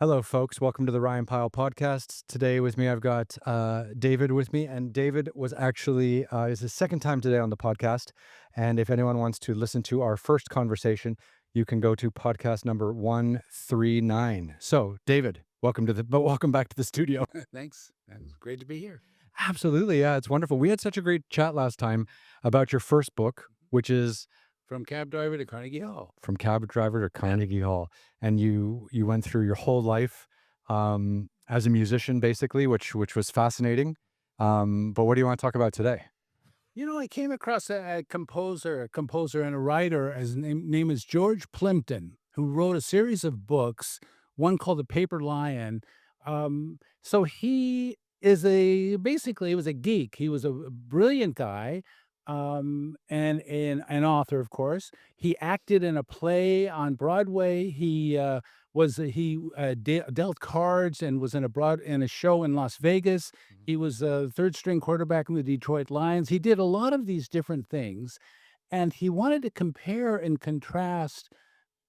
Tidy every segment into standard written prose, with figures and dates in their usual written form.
Hello, folks. Welcome to the Ryan Pyle podcast. Today with me, I've got David with me, and David was actually is his second time today on the podcast. And if anyone wants to listen to our first conversation, you can go to podcast number 139. So, David, welcome back to the studio. Thanks. It's great to be here. Absolutely, yeah, it's wonderful. We had such a great chat last time about your first book, which is From cab driver to Carnegie Hall. From Cab Driver to Carnegie Hall, and you went through your whole life as a musician, basically, which was fascinating. But what do you want to talk about today? I came across a composer and a writer. His name is George Plimpton, who wrote a series of books, one called The Paper Lion. So he was a geek. He was a brilliant guy, and an author, of course. He acted in a play on Broadway. He dealt cards and was in a show in Las Vegas. He was a third string quarterback in the Detroit Lions. He did a lot of these different things, and he wanted to compare and contrast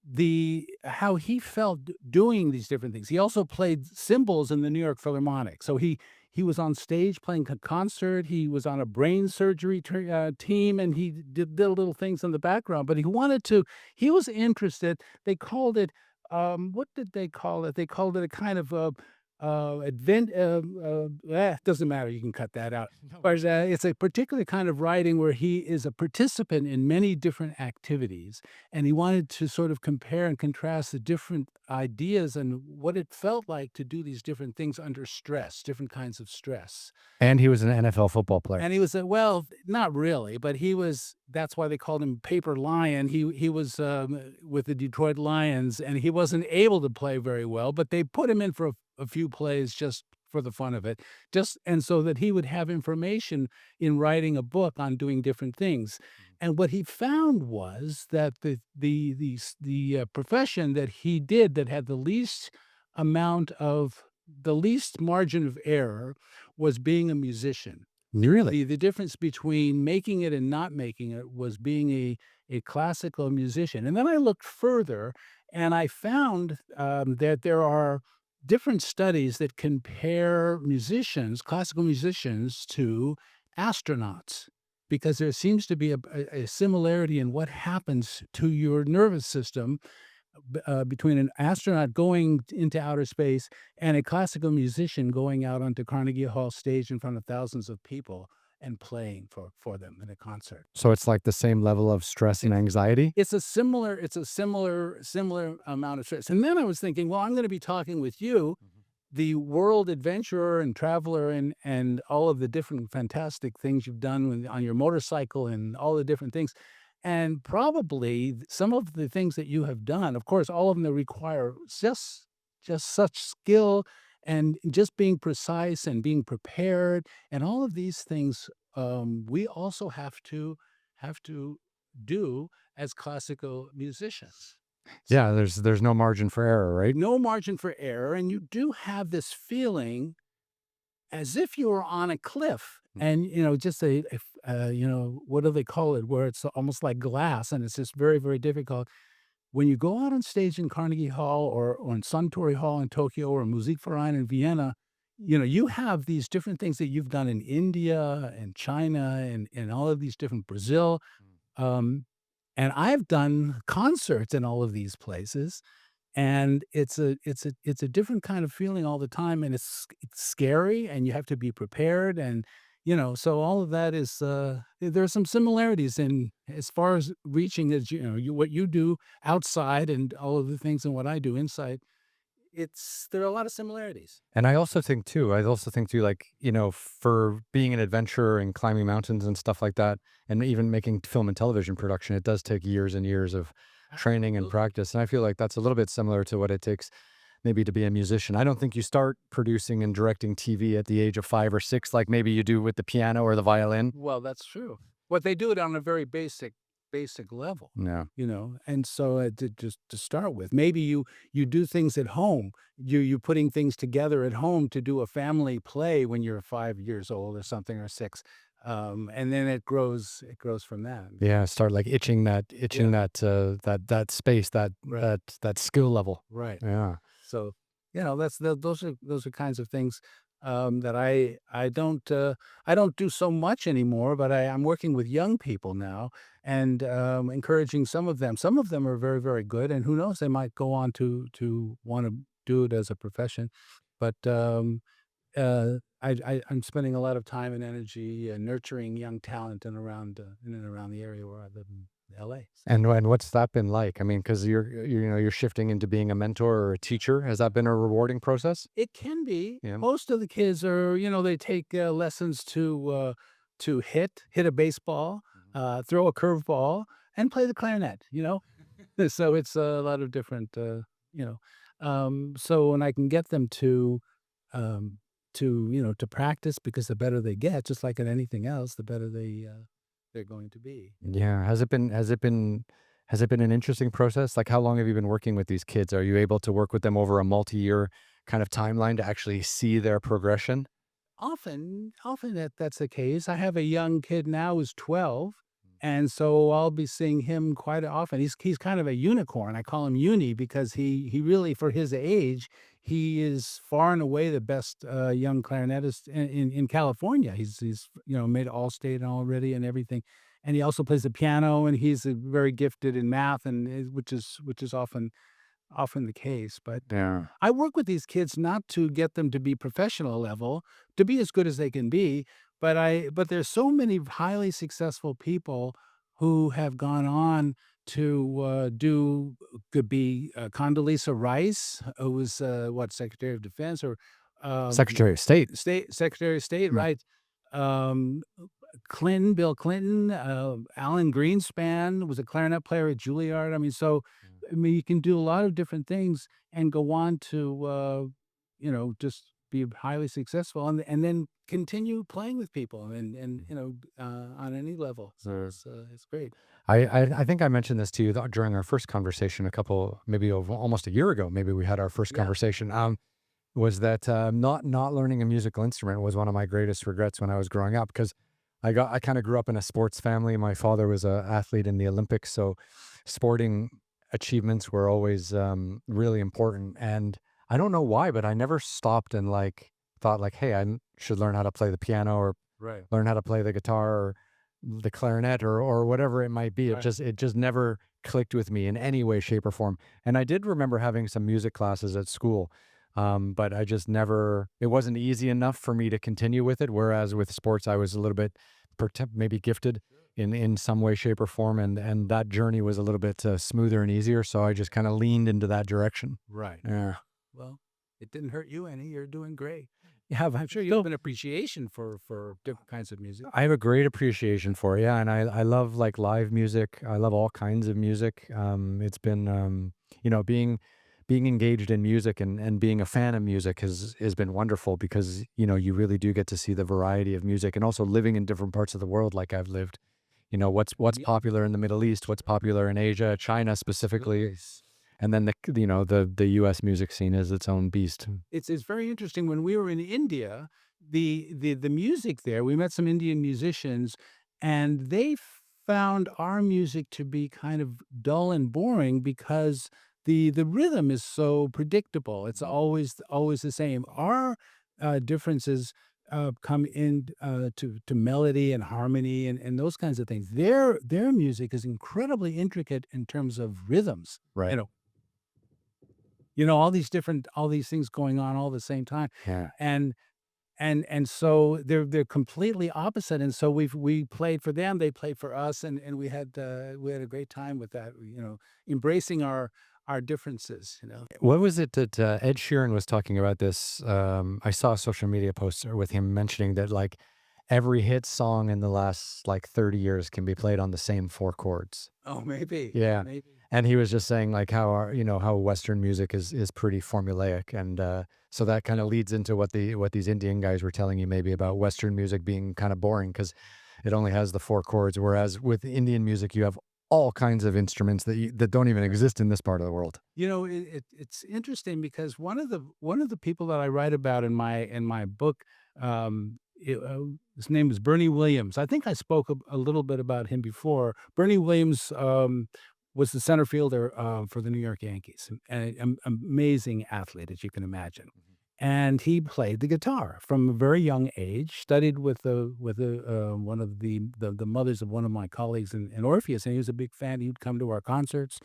the how he felt doing these different things. He also played cymbals in the New York Philharmonic. So he was on stage playing a concert. He was on a brain surgery team, and he did little things in the background. But he was interested. They called it, what did they call it? They called it a kind of doesn't matter. You can cut that out. No. But it's a particular kind of writing where he is a participant in many different activities, and he wanted to sort of compare and contrast the different ideas and what it felt like to do these different things under stress, different kinds of stress. And he was an NFL football player. And he was well, not really, but that's why they called him Paper Lion. He was with the Detroit Lions, and he wasn't able to play very well, but they put him in for a few plays just for the fun of it, and so that he would have information in writing a book on doing different things. And what he found was that the profession that he did that had the least margin of error was being a musician. Really? The difference between making it and not making it was being a classical musician. And then I looked further, and I found that there are different studies that compare classical musicians, to astronauts, because there seems to be a similarity in what happens to your nervous system between an astronaut going into outer space and a classical musician going out onto Carnegie Hall stage in front of thousands of people and playing for them in a concert. So it's like the same level of stress and anxiety? It's a similar amount of stress. And then I was thinking, well, I'm going to be talking with you, the world adventurer and traveler, and all of the different fantastic things you've done on your motorcycle and all the different things. And probably some of the things that you have done, of course, all of them that require just such skill and just being precise and being prepared, and all of these things, we also have to do as classical musicians. Yeah, there's no margin for error, right? No margin for error, and you do have this feeling as if you were on a cliff, and just what do they call it, where it's almost like glass, and it's just very, very difficult. When you go out on stage in Carnegie Hall or in Suntory Hall in Tokyo or Musikverein in Vienna, you have these different things that you've done in India and China and all of these different Brazil. And I've done concerts in all of these places, and it's a different kind of feeling all the time, and it's scary, and you have to be prepared, and so all of that is there's some similarities in as far as reaching, as what you do outside and all of the things and what I do inside. There are a lot of similarities. And I also think too, like, for being an adventurer and climbing mountains and stuff like that, and even making film and television production, it does take years and years of training and Absolutely. practice. And I feel like that's a little bit similar to what it takes maybe to be a musician. I don't think you start producing and directing TV at the age of 5 or 6, like maybe you do with the piano or the violin. Well, that's true. What they do it on a very basic level, Yeah. and so just to start with, maybe you do things at home. You putting things together at home to do a family play when you're 5 years old or something, or 6, and then it grows from that. Yeah. Start like itching that, Yeah. that space, Right. that skill level. Right. Yeah. So those are kinds of things that I don't do so much anymore. But I'm working with young people now and encouraging some of them. Some of them are very, very good, and who knows, they might go on to want to do it as a profession. But I'm spending a lot of time and energy nurturing young talent in and around the area where I live in L.A. And what's that been like? I mean, because you're shifting into being a mentor or a teacher. Has that been a rewarding process? It can be. Yeah. Most of the kids are, they take lessons to hit a baseball, throw a curveball, and play the clarinet. So it's a lot of different, so when I can get them um, to practice, because the better they get, just like in anything else, the better they're going to be. Yeah. Has it been an interesting process? Like, how long have you been working with these kids? Are you able to work with them over a multi-year kind of timeline to actually see their progression? Often that's the case. I have a young kid now who's 12, and so I'll be seeing him quite often. He's kind of a unicorn. I call him Uni because he really, for his age, he is far and away the best young clarinetist in California. He's made All-State already and everything, and he also plays the piano, and he's very gifted in math, and which is often the case. But Yeah. I work with these kids not to get them to be professional level, to be as good as they can be, but there's so many highly successful people who have gone on to could be Condoleezza Rice, who was Secretary of Defense, or um, Secretary of State. Secretary of State, Yeah. right? Um, Bill Clinton, Alan Greenspan was a clarinet player at Juilliard. I mean, you can do a lot of different things and go on to, just be highly successful, and then continue playing with people on any level. So Mm. it's great. I think I mentioned this to you during our first conversation a couple, maybe over almost a year ago. Maybe we had our first Yeah. conversation. Was that not learning a musical instrument was one of my greatest regrets when I was growing up, because I kind of grew up in a sports family. My father was a athlete in the Olympics, so sporting achievements were always really important. And I don't know why, but I never stopped and like thought like, hey, should learn how to play the piano or Right. learn how to play the guitar or the clarinet or whatever it might be. It Right. just never clicked with me in any way, shape, or form. And I did remember having some music classes at school, but I just never. It wasn't easy enough for me to continue with it. Whereas with sports, I was a little bit maybe gifted in some way, shape, or form, and that journey was a little bit smoother and easier. So I just kind of leaned into that direction. Right. Yeah. Well, it didn't hurt you any. You're doing great. Yeah, I'm sure you have an appreciation for different kinds of music. I have a great appreciation for it, yeah, and I love like live music. I love all kinds of music. It's been being engaged in music and being a fan of music has been wonderful, because you really do get to see the variety of music, and also living in different parts of the world like I've lived. What's Yeah. popular in the Middle East, what's popular in Asia, China specifically, and then the U.S. music scene is its own beast. It's very interesting. When we were in India, the music there, we met some Indian musicians, and they found our music to be kind of dull and boring because the rhythm is so predictable. It's always the same. Our differences come in to melody and harmony and those kinds of things. Their music is incredibly intricate in terms of rhythms. You Right. know, all these things going on all the same time. Yeah. And so they're completely opposite, and so we played for them, they played for us, and we had a great time with that, embracing our differences. What was it that Ed Sheeran was talking about this? I saw a social media post with him mentioning that like every hit song in the last like 30 years can be played on the same four chords. Oh, maybe, Yeah. maybe. And he was just saying like how how Western music is pretty formulaic, and so that kind of leads into what these Indian guys were telling you maybe about Western music being kind of boring because it only has the four chords, whereas with Indian music you have all kinds of instruments that don't even exist in this part of the world. It's interesting because one of the people that I write about in my book, his name is Bernie Williams. I think I spoke a little bit about him before. Bernie Williams was the center fielder for the New York Yankees, an amazing athlete, as you can imagine. And he played the guitar from a very young age. Studied with one of the mothers of one of my colleagues in Orpheus, and he was a big fan. He'd come to our concerts.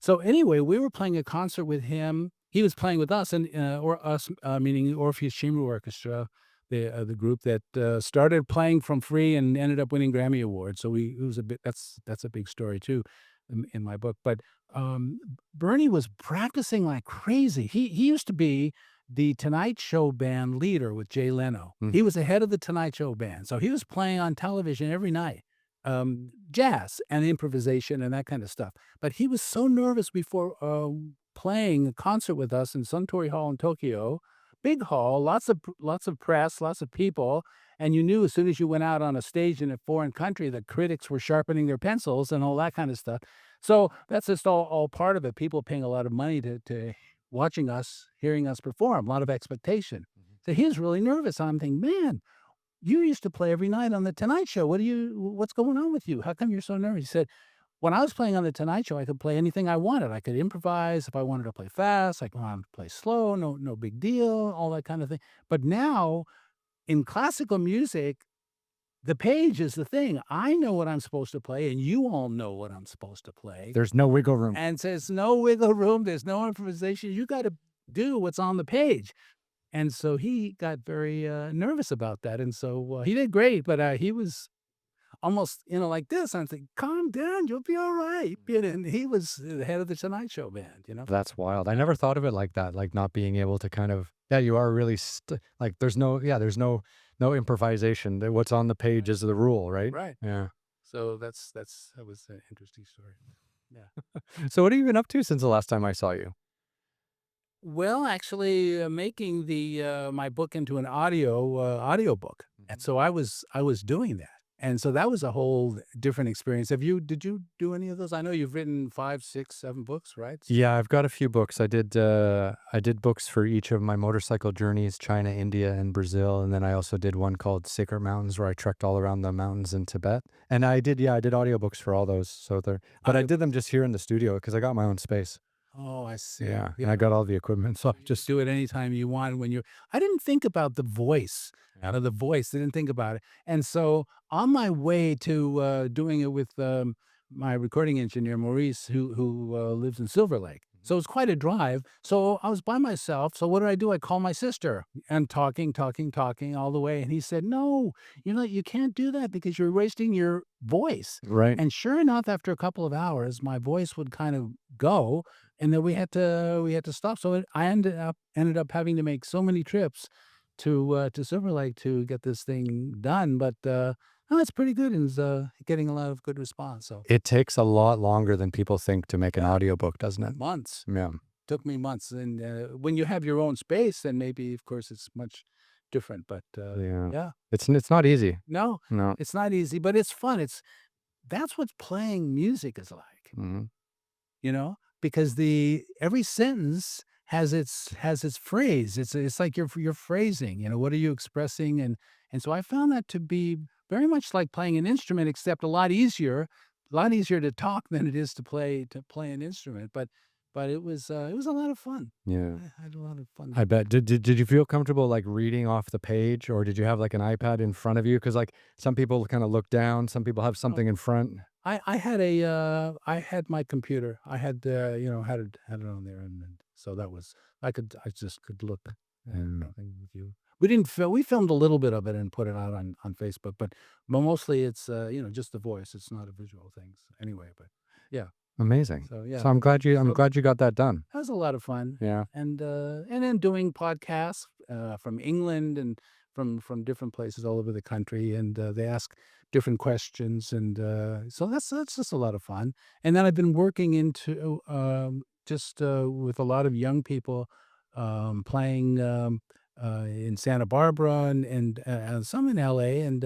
So anyway, we were playing a concert with him. He was playing with us, and or us, meaning the Orpheus Chamber Orchestra, the group that started playing from free and ended up winning Grammy awards. So it was a bit. That's a big story too, in my book. But um, Bernie was practicing like crazy. He used to be the Tonight Show band leader with Jay Leno. Mm. He was the head of the Tonight Show band, so he was playing on television every night, jazz and improvisation and that kind of stuff. But he was so nervous before playing a concert with us in Suntory Hall in Tokyo, big hall, lots of press, lots of people, and you knew as soon as you went out on a stage in a foreign country, the critics were sharpening their pencils and all that kind of stuff. So that's just all part of it. People paying a lot of money to watching us, hearing us perform, a lot of expectation. So he was really nervous. I'm thinking, man, you used to play every night on the Tonight Show. What's going on with you? How come you're so nervous? He said, when I was playing on the Tonight Show, I could play anything I wanted. I could improvise if I wanted to play fast. I wanted to play slow. No big deal. All that kind of thing. But now in classical music, the page is the thing. I know what I'm supposed to play, and you all know what I'm supposed to play. There's no wiggle room. And there's no wiggle room. There's no improvisation. You got to do what's on the page. And so he got very nervous about that. And so he did great, but he was almost, like this. I'm thinking, calm down, you'll be all right. And he was the head of the Tonight Show band. That's wild. I never thought of it like that, like not being able to kind of, yeah, you are really like there's no improvisation. What's on the page is the rule, right? Right. Yeah. So that was an interesting story. Yeah. So what have you been up to since the last time I saw you? Well, actually, making the my book into an audiobook, and so I was doing that, and so that was a whole different experience. Did you do any of those? I know you've written 5, 6, 7 books, right? Yeah, I've got a few books. I did books for each of my motorcycle journeys, China, India, and Brazil, and then I also did one called Sacred Mountains where I trekked all around the mountains in Tibet. And I did audiobooks for all those. So but I did them just here in the studio because I got my own space. Oh, I see. Yeah, and I got all the equipment, so I Just do it anytime you want when I didn't think about the voice. Yeah. The voice, I didn't think about it. And so on my way to doing it with my recording engineer Maurice, who lives in Silver Lake. So it's quite a drive. So I was by myself. So what do? I call my sister and talking all the way. And he said, "No, you can't do that because you're wasting your voice." Right. And sure enough, after a couple of hours, my voice would kind of go, and then we had to stop. So I ended up having to make so many trips to Silver Lake to get this thing done. But no, it's pretty good, and it's getting a lot of good response. So It takes a lot longer than people think to make an Yeah. audiobook, doesn't it? months Yeah. took me months, and when you have your own space, then maybe of course it's much different. But Yeah. yeah, It's not easy. no, No. it's not easy, but it's fun. That's what playing music is like. Mhm. Because every sentence has its phrase. It's like you're phrasing. What are you expressing? And so I found that to be very much like playing an instrument, except a lot easier to talk than it is to play an instrument. But it was a lot of fun. Yeah. I had a lot of fun. I bet. Did you feel comfortable like reading off the page, or did you have like an iPad in front of you? Because like some people kind of look down, some people have something in front. I had my computer. I had had it on there, and so that was I just could look. And Nothing with you. We filmed a little bit of it and put it out on Facebook, but mostly it's just the voice. It's not a visual thing anyway. But yeah, amazing. so yeah, So I'm glad so you got that done. that was a lot of fun. Yeah. And then doing podcasts from England and from different places all over the country, and they ask different questions, and so that's just a lot of fun. And then I've been working into just with a lot of young people playing in Santa Barbara and some in LA, and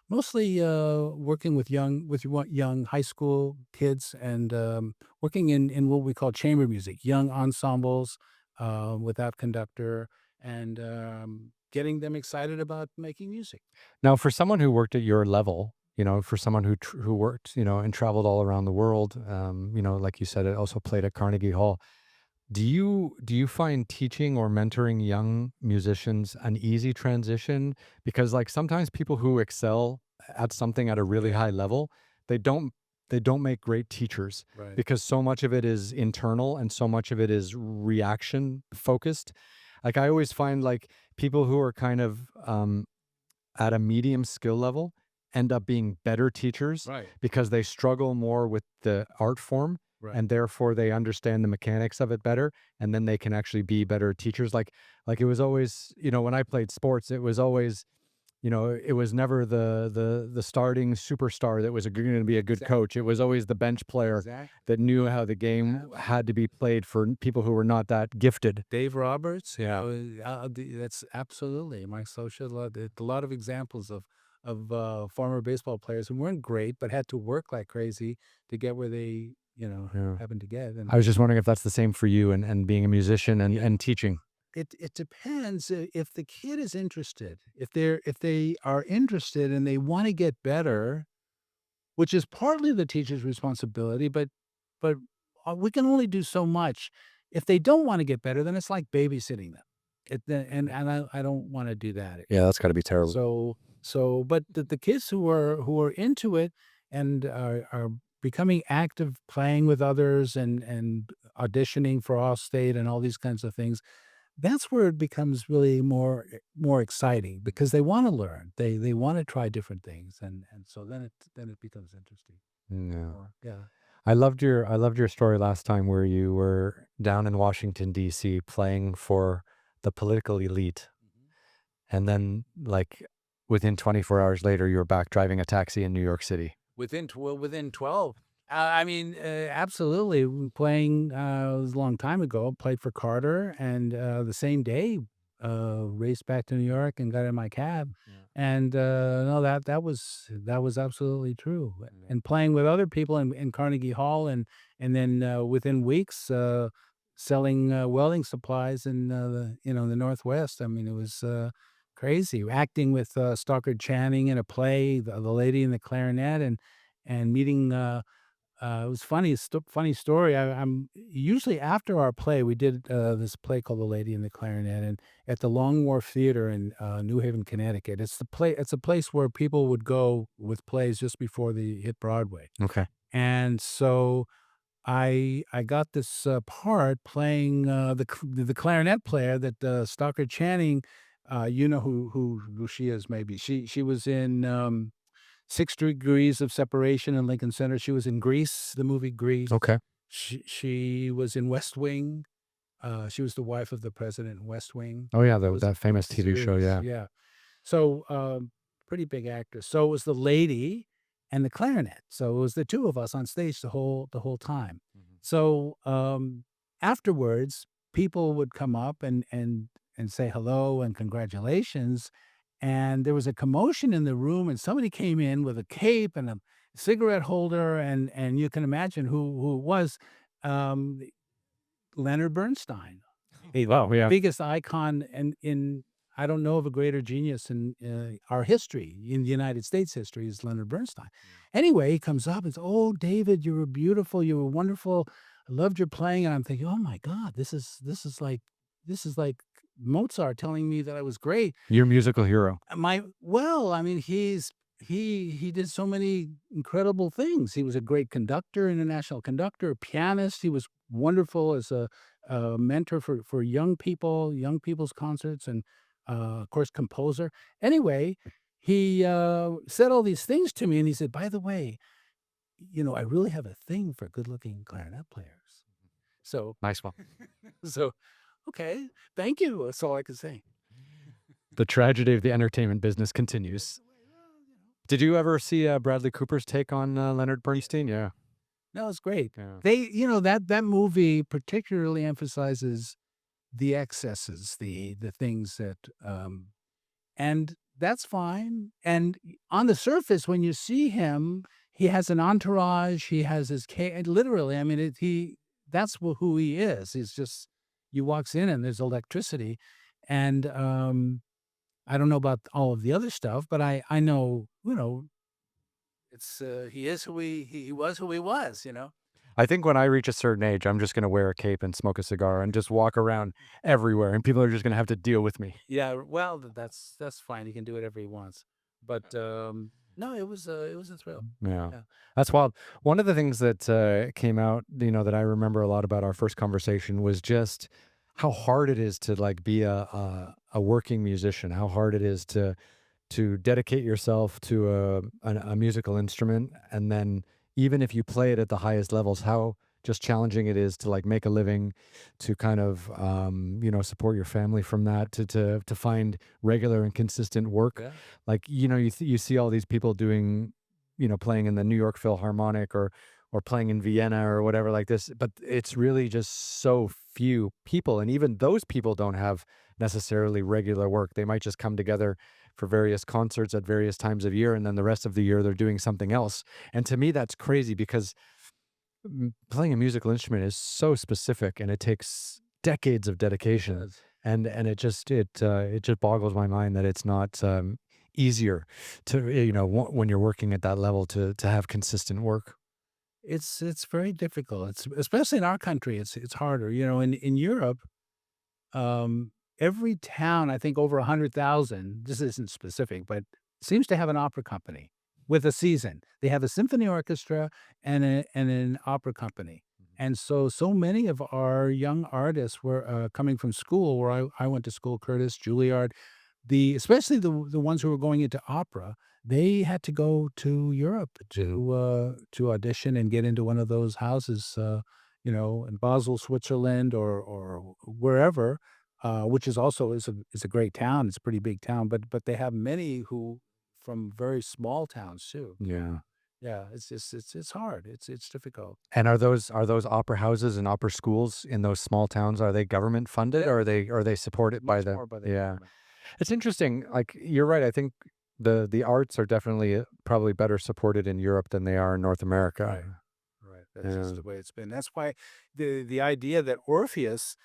mostly working with young high school kids, and working in what we call chamber music, young ensembles without conductor, and getting them excited about making music. Now, for someone who worked at your level, for someone who worked, and traveled all around the world, like you said, it also played at Carnegie Hall. Do you find teaching or mentoring young musicians an easy transition? Because like sometimes people who excel at something at a really high level, they don't they don't make great teachers Right. because so much of it is internal and so much of it is reaction focused. Like I always find like people who are kind of at a medium skill level end up being better teachers Right. because they struggle more with the art form Right. and therefore they understand the mechanics of it better, and then they can actually be better teachers. Like it was always, when I played sports, it was always, it was never the starting superstar that was going to be a good Exactly. coach. It was always the bench player Exactly. that knew how the game had to be played for people who were not that gifted. Dave Roberts, that's absolutely my social. A lot of examples of former baseball players who weren't great but had to work like crazy to get where they Yeah. happened to get. And I was just wondering if that's the same for you and being a musician and teaching. it depends if the kid is interested. If they are interested and they want to get better, which is partly the teacher's responsibility, but we can only do so much. If they don't wanna get better, then it's like babysitting them. And I don't wanna do that. Yeah, that's got to be terrible. But the kids who are into it and are becoming active, playing with others and auditioning for Allstate and all these kinds of things, that's where it becomes really more exciting because they wanna learn. They wanna try different things, and so then it becomes interesting. Yeah. Or yeah. I loved your story last time where you were down in Washington D.C. playing for the political elite, Mhm. and then like within 24 hours later you were back driving a taxi in New York City. Within 12. I mean, absolutely. Playing, it was a long time ago, played for Carter, and the same day, raced back to New York and got in my cab. Yeah. And no, that was absolutely true. Yeah. And playing with other people in Carnegie Hall, and then within weeks, selling welding supplies in the Northwest. I mean, it was crazy. Acting with Stockard Channing in a play, the Lady and the Clarinet, and meeting. It was funny. Funny story. I'm usually after our play, we did this play called The Lady and the Clarinet, and at the Long Wharf Theater in New Haven, Connecticut. It's a place where people would go with plays just before they hit Broadway. Okay. And so I got this part playing the clarinet player that Stockard Channing. You know who she is? Maybe she was in 6 Degrees of Separation in Lincoln Center. She was in Grease, the movie Grease. Okay. She was in West Wing. She was the wife of the president in West Wing. Oh yeah, It that was that famous TV show. series, Yeah. yeah. So, pretty big actress. So it was the lady and the clarinet. So it was the 2 of us on stage the whole time. Mhm. So, afterwards, people would come up and say hello and congratulations, and there was a commotion in the room, and somebody came in with a cape and a cigarette holder, and you can imagine who it was, um, Leonard Bernstein. Hey, wow. Yeah. Biggest icon in I don't know of a greater genius in, our history, in the United States history, is Leonard Bernstein. Anyway, he comes up and says, "Oh, David, you were beautiful, you were wonderful. I loved your playing." And I'm thinking, "Oh my god, this is like Mozart telling me that I was great." Your musical hero. I mean, he did so many incredible things. He was a great conductor, international conductor, pianist. He was wonderful as a mentor for young people, young people's concerts, and of course, composer. Anyway, he said all these things to me, and he said, "By the way, I really have a thing for good-looking clarinet players." So, Nice one. so okay, thank you. That's all I could say. The tragedy of the entertainment business continues. Did you ever see Bradley Cooper's take on Leonard Bernstein? Yeah. No, it's great. Yeah. That movie particularly emphasizes the excesses, the things that, and that's fine. And on the surface, when you see him, he has an entourage. He has his literally. I mean, that's who he is. He's just he walks in and there's electricity, and I don't know about all of the other stuff, but I know he is who he was who he was, you know? I think when I reach a certain age, I'm just gonna wear a cape and smoke a cigar and just walk around everywhere, and people are just gonna have to deal with me. Yeah, well, that's fine. He can do whatever he wants. But no, it was a thrill. Yeah. Yeah. That's wild. One of the things that came out, that I remember a lot about our first conversation was just how hard it is to like be a working musician, how hard it is to dedicate yourself to a musical instrument, and then even if you play it at the highest levels, how just challenging it is to like make a living, to kind of support your family from that, to find regular and consistent work. Yeah. Like you see all these people doing, playing in the New York Philharmonic, or playing in Vienna or whatever like this, but it's really just so few people, and even those people don't have necessarily regular work. They might just come together for various concerts at various times of year, and then the rest of the year they're doing something else. And to me that's crazy because playing a musical instrument is so specific, and it takes decades of It dedication, does. and it just boggles my mind that it's not easier to, when you're working at that level, to have consistent work. It's very difficult. It's especially in our country, it's harder. You know, in Europe, every town, I think over 100,000, this isn't specific, but seems to have an opera company with a season. They have a symphony orchestra and an opera company. And so many of our young artists were coming from school where I went to school, Curtis, Juilliard, especially the ones who were going into opera, they had to go to Europe to audition and get into one of those houses, in Basel, Switzerland, or wherever, which is also is a great town. It's a pretty big town, but they have many who from very small towns too. Yeah. Yeah, it's hard. It's difficult. And are those opera houses and opera schools in those small towns, are they government funded, Yeah, or are they supported by much the? more by the Yeah. government. It's interesting. Like you're right. I think the arts are definitely probably better supported in Europe than they are in North America. Right. Right. That's just Yeah. the way it's been. That's why the idea that Orpheus,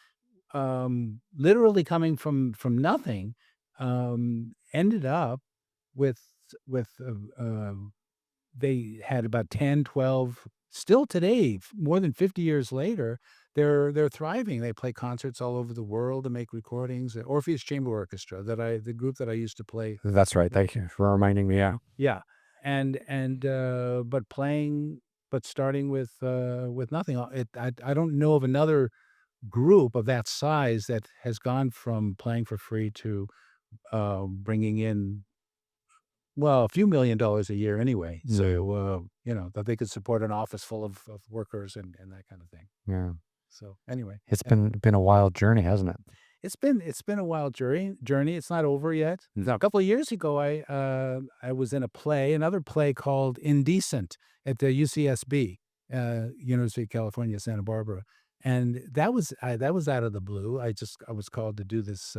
literally coming from nothing, ended up with with they had about 10, 12. Still today, more than 50 years later, they're thriving. They play concerts all over the world and make recordings. The Orpheus Chamber Orchestra, the group that I used to play. That's right. Thank you for reminding me. Yeah. Yeah. But starting with nothing. I don't know of another group of that size that has gone from playing for free to, bringing in, well, a few $1,000,000 a year anyway. Yeah. So, that they could support an office full of workers and that kind of thing. Yeah. So, anyway, It's yeah. been a wild journey, hasn't it? It's been a wild journey. It's not over yet. Now, a couple of years ago, I was in a play, another play called Indecent at the UCSB, University of California, Santa Barbara, and that was out of the blue. I was called to do this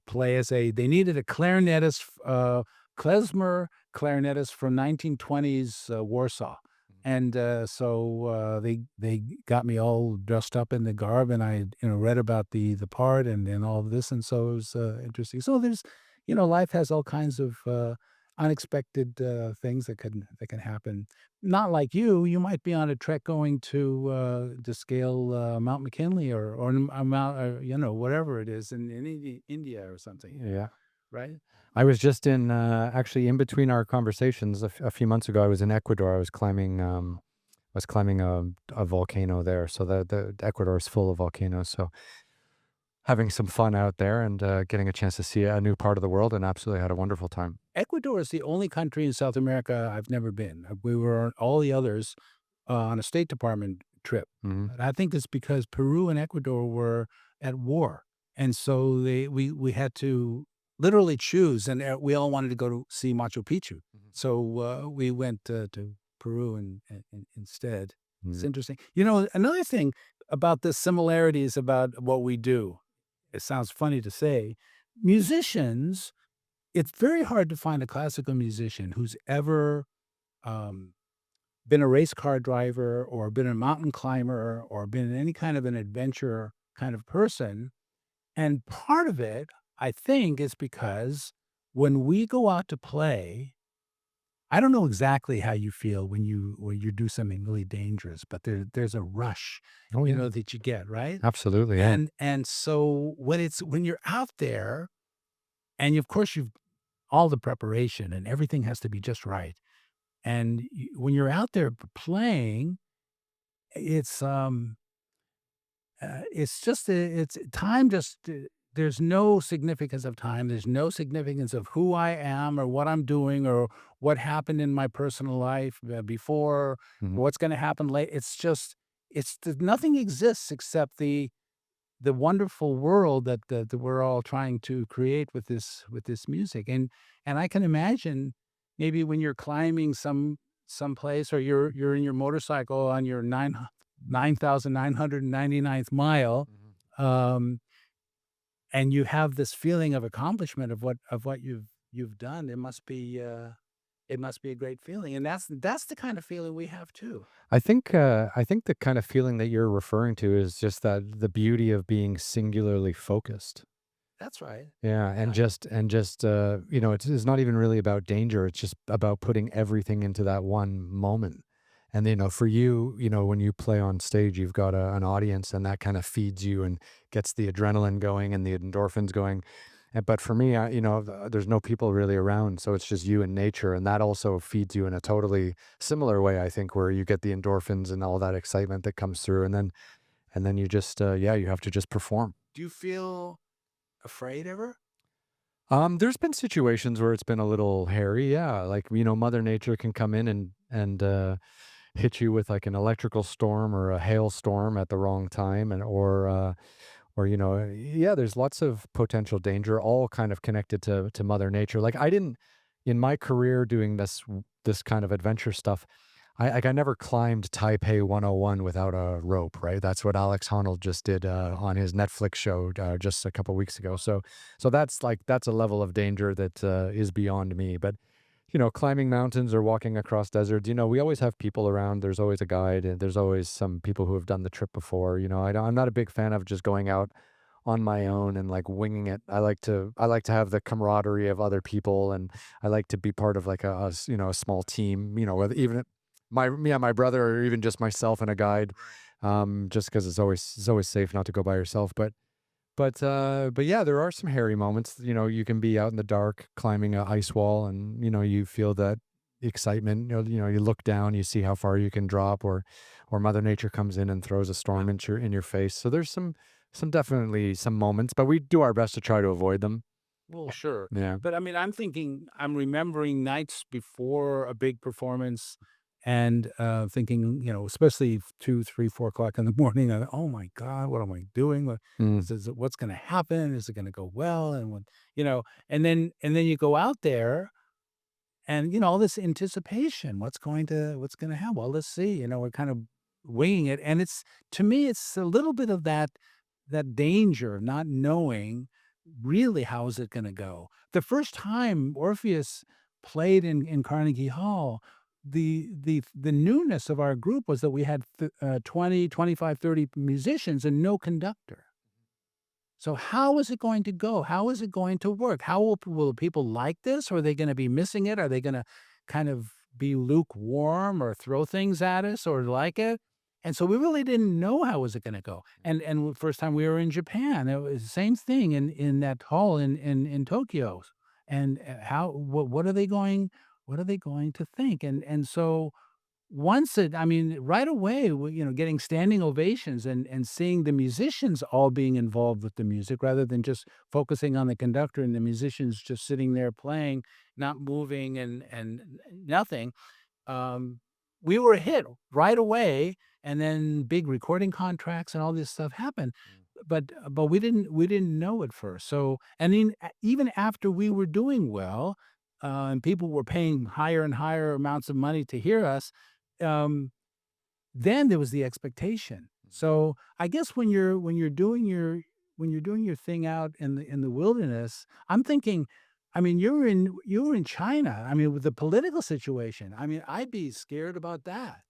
play as they needed a clarinetist, klezmer clarinetist from 1920s Warsaw. And, they got me all dressed up in the garb, and I, read about the part and all of this, and so it was, interesting. So life has all kinds of, unexpected, things that can happen. Not like you might be on a trek going to scale, Mount McKinley or a Mount, whatever it is in India or something, Yeah. right? I was just actually in between our conversations a few months ago. I was in Ecuador. I was climbing a volcano there. So the Ecuador is full of volcanoes. So having some fun out there, and getting a chance to see a new part of the world, and absolutely had a wonderful time. Ecuador is the only country in South America I've never been. We were on all the others, on a State Department trip. Hmm. And I think it's because Peru and Ecuador were at war, and so we had to literally choose, and, we all wanted to go to see Machu Picchu. So, we went, to Peru instead. It's Hmm. interesting. Another thing about the similarities about what we do, it sounds funny to say, musicians, it's very hard to find a classical musician who's ever, um, been a race car driver or been a mountain climber or been any kind of an adventure kind of person. And part of it, I think, is because when we go out to play, I don't know exactly how you feel when you do something really dangerous, but there's a rush, Oh yeah, that you get, right? absolutely. Yeah. And so when you're out there and of course you've all the preparation and everything has to be just right. And when you're out there playing, it's it's just it's time just there's no significance of time. There's no significance of who I am or what I'm doing or what happened in my personal life before, Mhm. or what's going to happen late. It's just nothing exists except the wonderful world that we're all trying to create with this music. And I can imagine maybe when you're climbing some place or you're in your motorcycle on your 9,999th mile, Mhm. um, and you have this feeling of accomplishment of what you've done. It must be a great feeling, and that's the kind of feeling we have too. I think the kind of feeling that you're referring to is just that the beauty of being singularly focused. That's right. Yeah, Yeah. and just you know, it's not even really about danger. It's just about putting everything into that one moment. And you know, for you, you know, when you play on stage, you've got an audience, and that kind of feeds you and gets the adrenaline going and the endorphins going. But for me, you know, there's no people really around, so it's just you and nature, and that also feeds you in a totally similar way. I think where you get the endorphins and all that excitement that comes through, and then you just yeah, you have to just perform. Do you feel afraid ever? There's been situations where it's been a little hairy, yeah. Like, you know, Mother Nature can come in and hit you with like an electrical storm or a hailstorm at the wrong time, and or you know, yeah. There's lots of potential danger, all kind of connected to Mother Nature. Like I didn't in my career doing this kind of adventure stuff. I never climbed Taipei 101 without a rope, right? That's what Alex Honnold just did on his Netflix show just a couple weeks ago. So that's like that's a level of danger that is beyond me. But you know, climbing mountains or walking across deserts, you know, we always have people around. There's always a guide, and there's always some people who have done the trip before. You know, I'm not a big fan of just going out on my own and like winging it. I like to have the camaraderie of other people, and I like to be part of like you know, a small team. You know, whether even my me and my brother, or even just myself and a guide. Just because it's always safe not to go by yourself. But yeah, there are some hairy moments. You know, you can be out in the dark climbing a ice wall, and you know you feel that excitement. You know, you look down, you see how far you can drop, or Mother Nature comes in and throws a storm in your face. So there's some definitely some moments, but we do our best to try to avoid them. Well, sure. Yeah. But I mean, I'm remembering nights before a big performance and thinking, especially 2, 3, 4 o'clock in the morning, oh my God, what am I doing? Mm, What's going to happen? Is it going to go well? And you know, and then you go out there and, all this anticipation, what's gonna happen? Well, let's see, we're kind of winging it, and it's to me, it's a little bit of that danger of not knowing really how is it gonna go. The first time Orpheus played in Carnegie Hall, the newness of our group was that we had 20, 25, 30 musicians and no conductor. So how is it going to go? How is it going to work? How will people like this? Or are they going to be missing it? Are they going to kind of be lukewarm or throw things at us or like it? And so we really didn't know how was it going to go. And first time we were in Japan, it was the same thing in that hall in Tokyo. And how what are they going to think? And so I mean, right away, getting standing ovations and seeing the musicians all being involved with the music rather than just focusing on the conductor and the musicians just sitting there playing, not moving and nothing. Um, we were hit right away, and then big recording contracts and all this stuff happened. But we didn't know at first. So and then even after we were doing well, and people were paying higher and higher amounts of money to hear us, um, then there was the expectation. So I guess when you're doing your thing out in the wilderness, I'm thinking, I mean, you were in China. I mean, with the political situation, I mean, I'd be scared about that.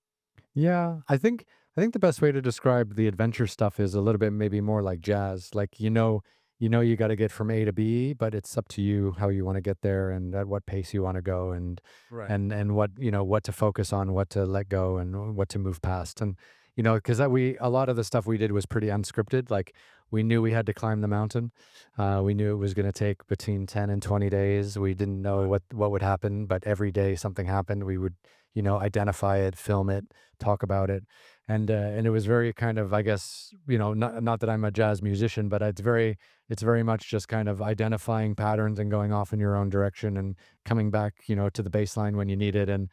yeah, I think the best way to describe the adventure stuff is a little bit maybe more like jazz. Like, you know, you got to get from A to B, but it's up to you how you want to get there and at what pace you want to go, and Right. and what what to focus on, what to let go, and what to move past. And because that we a lot of the stuff we did was pretty unscripted. Like, we knew we had to climb the mountain. We knew it was going to take between 10 and 20 days. We didn't know Right. what would happen, but every day something happened. We would identify it, film it, talk about it. And it was very kind of, I guess, not that I'm a jazz musician, but it's very much just kind of identifying patterns and going off in your own direction and coming back, to the baseline when you need it. And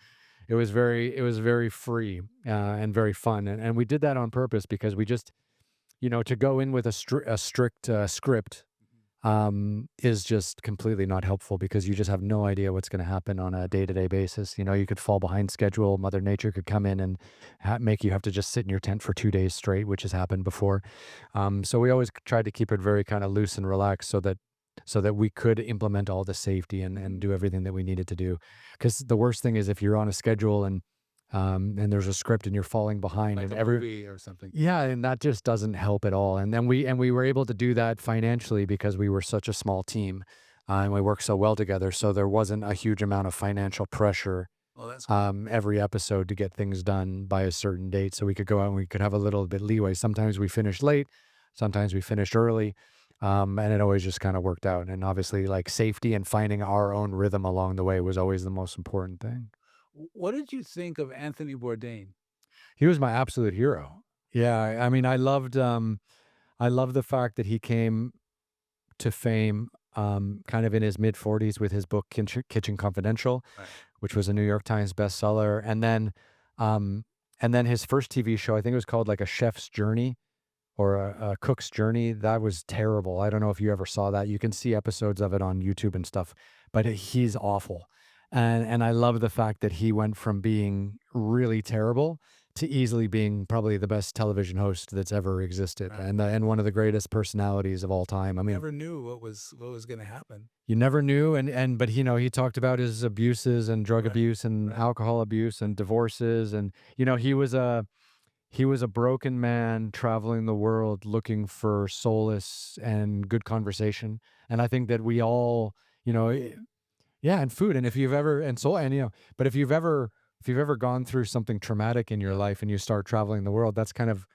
it was very free, and very fun. And we did that on purpose because we just, to go in with a strict script is just completely not helpful, because you just have no idea what's going to happen on a day-to-day basis. You could fall behind schedule. Mother Nature could come in and make you have to just sit in your tent for 2 days straight, which has happened before. So we always tried to keep it very kind of loose and relaxed, so that we could implement all the safety and do everything that we needed to do. Because the worst thing is if you're on a schedule and there's a script and you're falling behind, Like and a every movie or something. yeah, and that just doesn't help at all. And then we were able to do that financially because we were such a small team, and we worked so well together. So there wasn't a huge amount of financial pressure Well, that's every episode to get things done by a certain date. So we could go out and we could have a little bit leeway. Sometimes we finished late, sometimes we finished early, and it always just kind of worked out. And obviously, like, safety and finding our own rhythm along the way was always the most important thing. what did you think of Anthony Bourdain? He was my absolute hero. Yeah, I mean, I love the fact that he came to fame kind of in his mid 40s with his book Kitchen Confidential, Right. which was a New York Times bestseller. And then his first TV show, I think it was called like A Chef's Journey or a Cook's Journey. That was terrible. I don't know if you ever saw that. You can see episodes of it on YouTube and stuff, but he's awful. And I love the fact that he went from being really terrible to easily being probably the best television host that's ever existed, Right. and one of the greatest personalities of all time. I mean, Never knew what was going to happen. you never knew. But he talked about his abuses and drug Right. abuse and Right. alcohol abuse and divorces. And he was a broken man traveling the world looking for solace and good conversation. And I think that we all, yeah, and food. And if you've ever and so and but if you've ever gone through something traumatic in your Yeah. life and you start traveling the world, that's kind of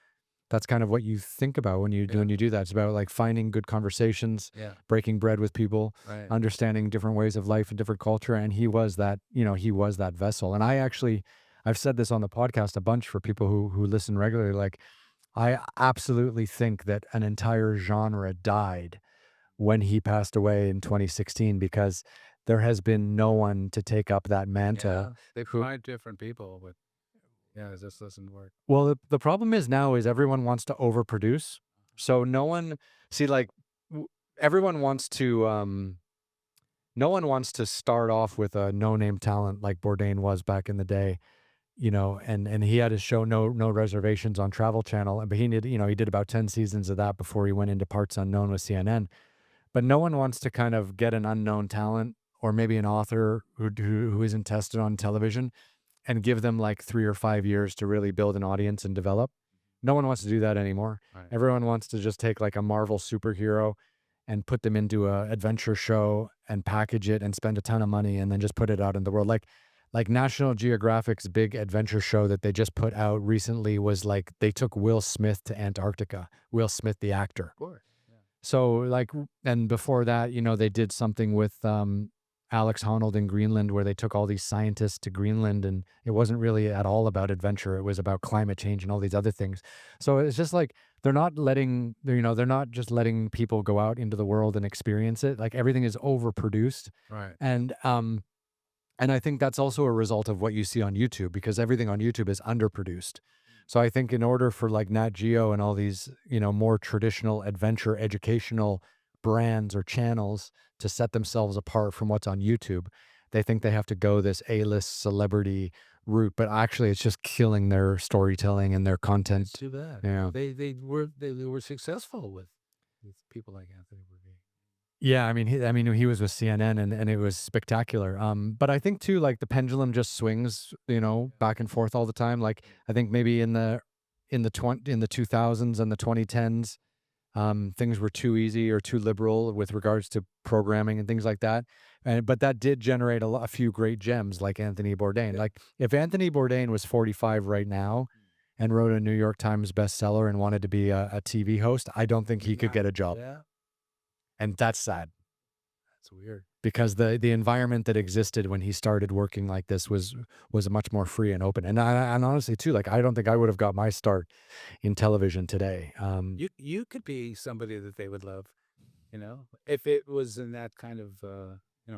what you think about when you do Yeah. when you do that. It's about like finding good conversations, Yeah. breaking bread with people, Right. understanding different ways of life and different culture. And he was that vessel. And I've said this on the podcast a bunch for people who listen regularly. Like, I absolutely think that an entire genre died when he passed away in 2016, because there has been no one to take up that mantle. Yeah. They've Who tried different people, but yeah, it just doesn't work. Well, the problem is now is everyone wants to overproduce. So no one see, like, w everyone wants to, no one wants to start off with a no-name talent like Bourdain was back in the day, and he had his show No Reservations on Travel Channel, but he did about 10 seasons of that before he went into Parts Unknown with CNN. But no one wants to kind of get an unknown talent or maybe an author who isn't tested on television and give them like 3 or 5 years to really build an audience and develop. No one wants to do that anymore. Right. Everyone wants to just take like a Marvel superhero and put them into a adventure show and package it and spend a ton of money and then just put it out in the world. Like National Geographic's big adventure show that they just put out recently was like they took Will Smith to Antarctica. Will Smith, the actor. Of course. Yeah. So like, and before that, they did something with Alex Honnold in Greenland, where they took all these scientists to Greenland, and it wasn't really at all about adventure. It was about climate change and all these other things. So it's just like they're not just letting people go out into the world and experience it. Like, everything is overproduced, Right. and I think that's also a result of what you see on YouTube, because everything on YouTube is underproduced. So I think in order for like Nat Geo and all these, more traditional adventure educational brands or channels to set themselves apart from what's on YouTube, they think they have to go this A-list celebrity route, but actually it's just killing their storytelling and their It's content. too bad. Yeah. They were successful with people like Anthony Bourdain. Yeah, I mean, he was with CNN, and it was spectacular. But I think too, like, the pendulum just swings, back and forth all the time. Like, I think maybe in the 20s and the 2010s, Things were too easy or too liberal with regards to programming and things like that. But that did generate a few great gems like Anthony Bourdain. Yeah. Like if Anthony Bourdain was 45 right now and wrote a New York Times bestseller and wanted to be a TV host, I don't think he could Wow. get a job. Yeah. And that's sad That's weird. because the environment that existed when he started working like this was much more free and open. And honestly too, like I don't think I would have got my start in television today. You could be somebody that they would love, if it was in that kind of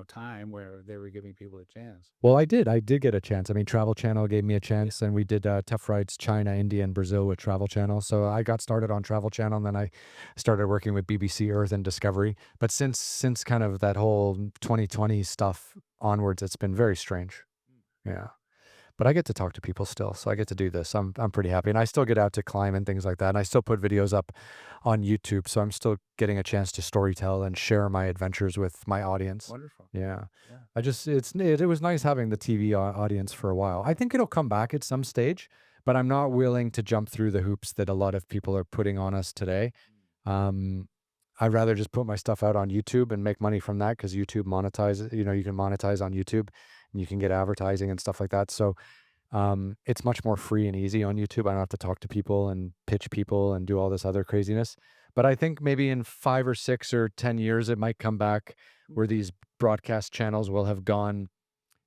time where they were giving people a chance. Well, I did get a chance. I mean, Travel Channel gave me a Yeah. chance, and we did Tough Rides China, India, and Brazil with Travel Channel. So I got started on Travel Channel, and then I started working with BBC Earth and Discovery. But since kind of that whole 2020 stuff onwards, it's been very strange. Yeah. But I get to talk to people still, so I get to do this. I'm pretty happy, and I still get out to climb and things like that. And I still put videos up on YouTube, so I'm still getting a chance to storytell and share my adventures with my audience. Wonderful. Yeah, Yeah. it was nice having the TV audience for a while. I think it'll come back at some stage, but I'm not willing to jump through the hoops that a lot of people are putting on us today. Um, I'd rather just put my stuff out on YouTube and make money from that because YouTube monetizes. You can monetize on YouTube and you can get advertising and stuff like that. So it's much more free and easy on YouTube. I don't have to talk to people and pitch people and do all this other craziness. But I think maybe in 5 or 6 or 10 years, it might come back where these broadcast channels will have gone.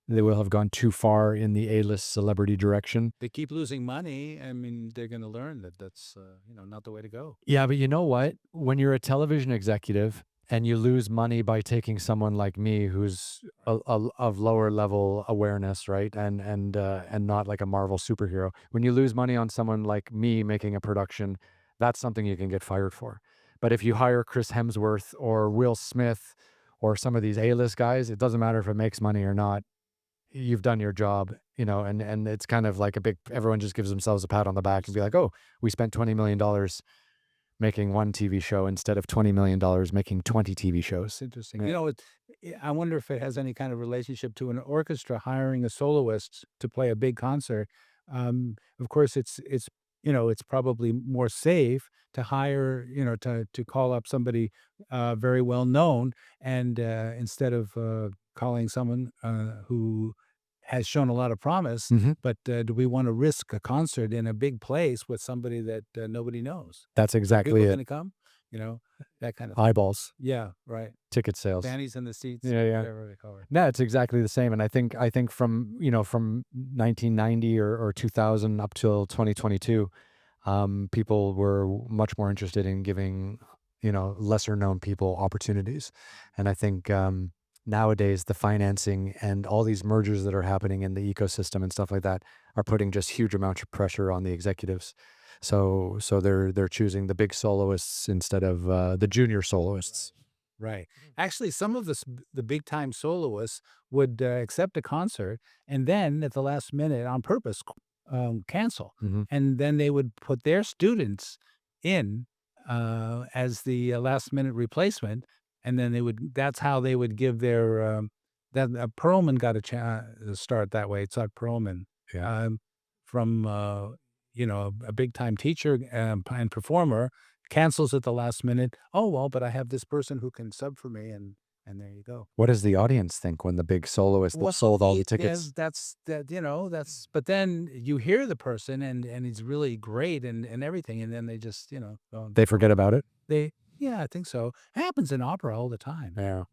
They will have gone too far in the A-list celebrity direction. They keep losing money. I mean, they're going to learn that that's not the way to go. Yeah, but you know what? When you're a television executive and you lose money by taking someone like me, who's of lower level awareness, right, and not like a Marvel superhero, when you lose money on someone like me making a production, that's something you can get fired for. But if you hire Chris Hemsworth or Will Smith or some of these A-list guys, it doesn't matter if it makes money or not. You've done your job, and it's kind of like everyone just gives themselves a pat on the back and be like, oh, we spent $20 million making one TV show instead of $20 million making 20 TV shows. It's interesting. Yeah. I wonder if it has any kind of relationship to an orchestra hiring a soloist to play a big concert. Of course, it's probably more safe to hire, to call up somebody very well known, and instead of calling someone who has shown a lot of promise. Mhm. But do we want to risk a concert in a big place with somebody that nobody knows? That's Are exactly people it. going to come? That kind of thing. Eyeballs, Yeah, right. ticket sales. Fannies in the seats, Yeah, yeah. whatever they call it. No, it's exactly the same. And I think from 1990 or 2000 up till 2022, people were much more interested in giving, lesser known people opportunities. And I think nowadays the financing and all these mergers that are happening in the ecosystem and stuff like that are putting just huge amounts of pressure on the executives. So they're choosing the big soloists instead of the junior soloists. Right. Actually, some of the big time soloists would accept a concert and then at the last minute on purpose cancel. Hmm. And then they would put their students in as the last minute replacement. And then that's how they would give that Perlman got a start that way. Itzhak Perlman Yeah. from, a big time teacher and performer cancels at the last minute. Oh, well, but I have this person who can sub for me, and there you go. What does the audience think when the big soloist that sold all the tickets? But then you hear the person and he's really great and everything, and then they just, They forget about it? yeah, I think so. Happens in opera all the time. Yeah.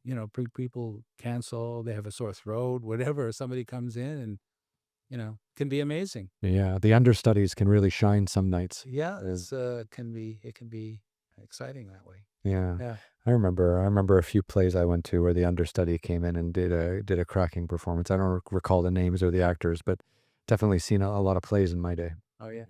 People cancel, they have a sore throat, whatever. Somebody comes in and, can be amazing. Yeah, the understudies can really shine some nights. Yeah, it can be exciting that way. Yeah. Yeah. I remember a few plays I went to where the understudy came in and did a cracking performance. I don't recall the names or the actors, but definitely seen a lot of plays in my day. Oh, yeah.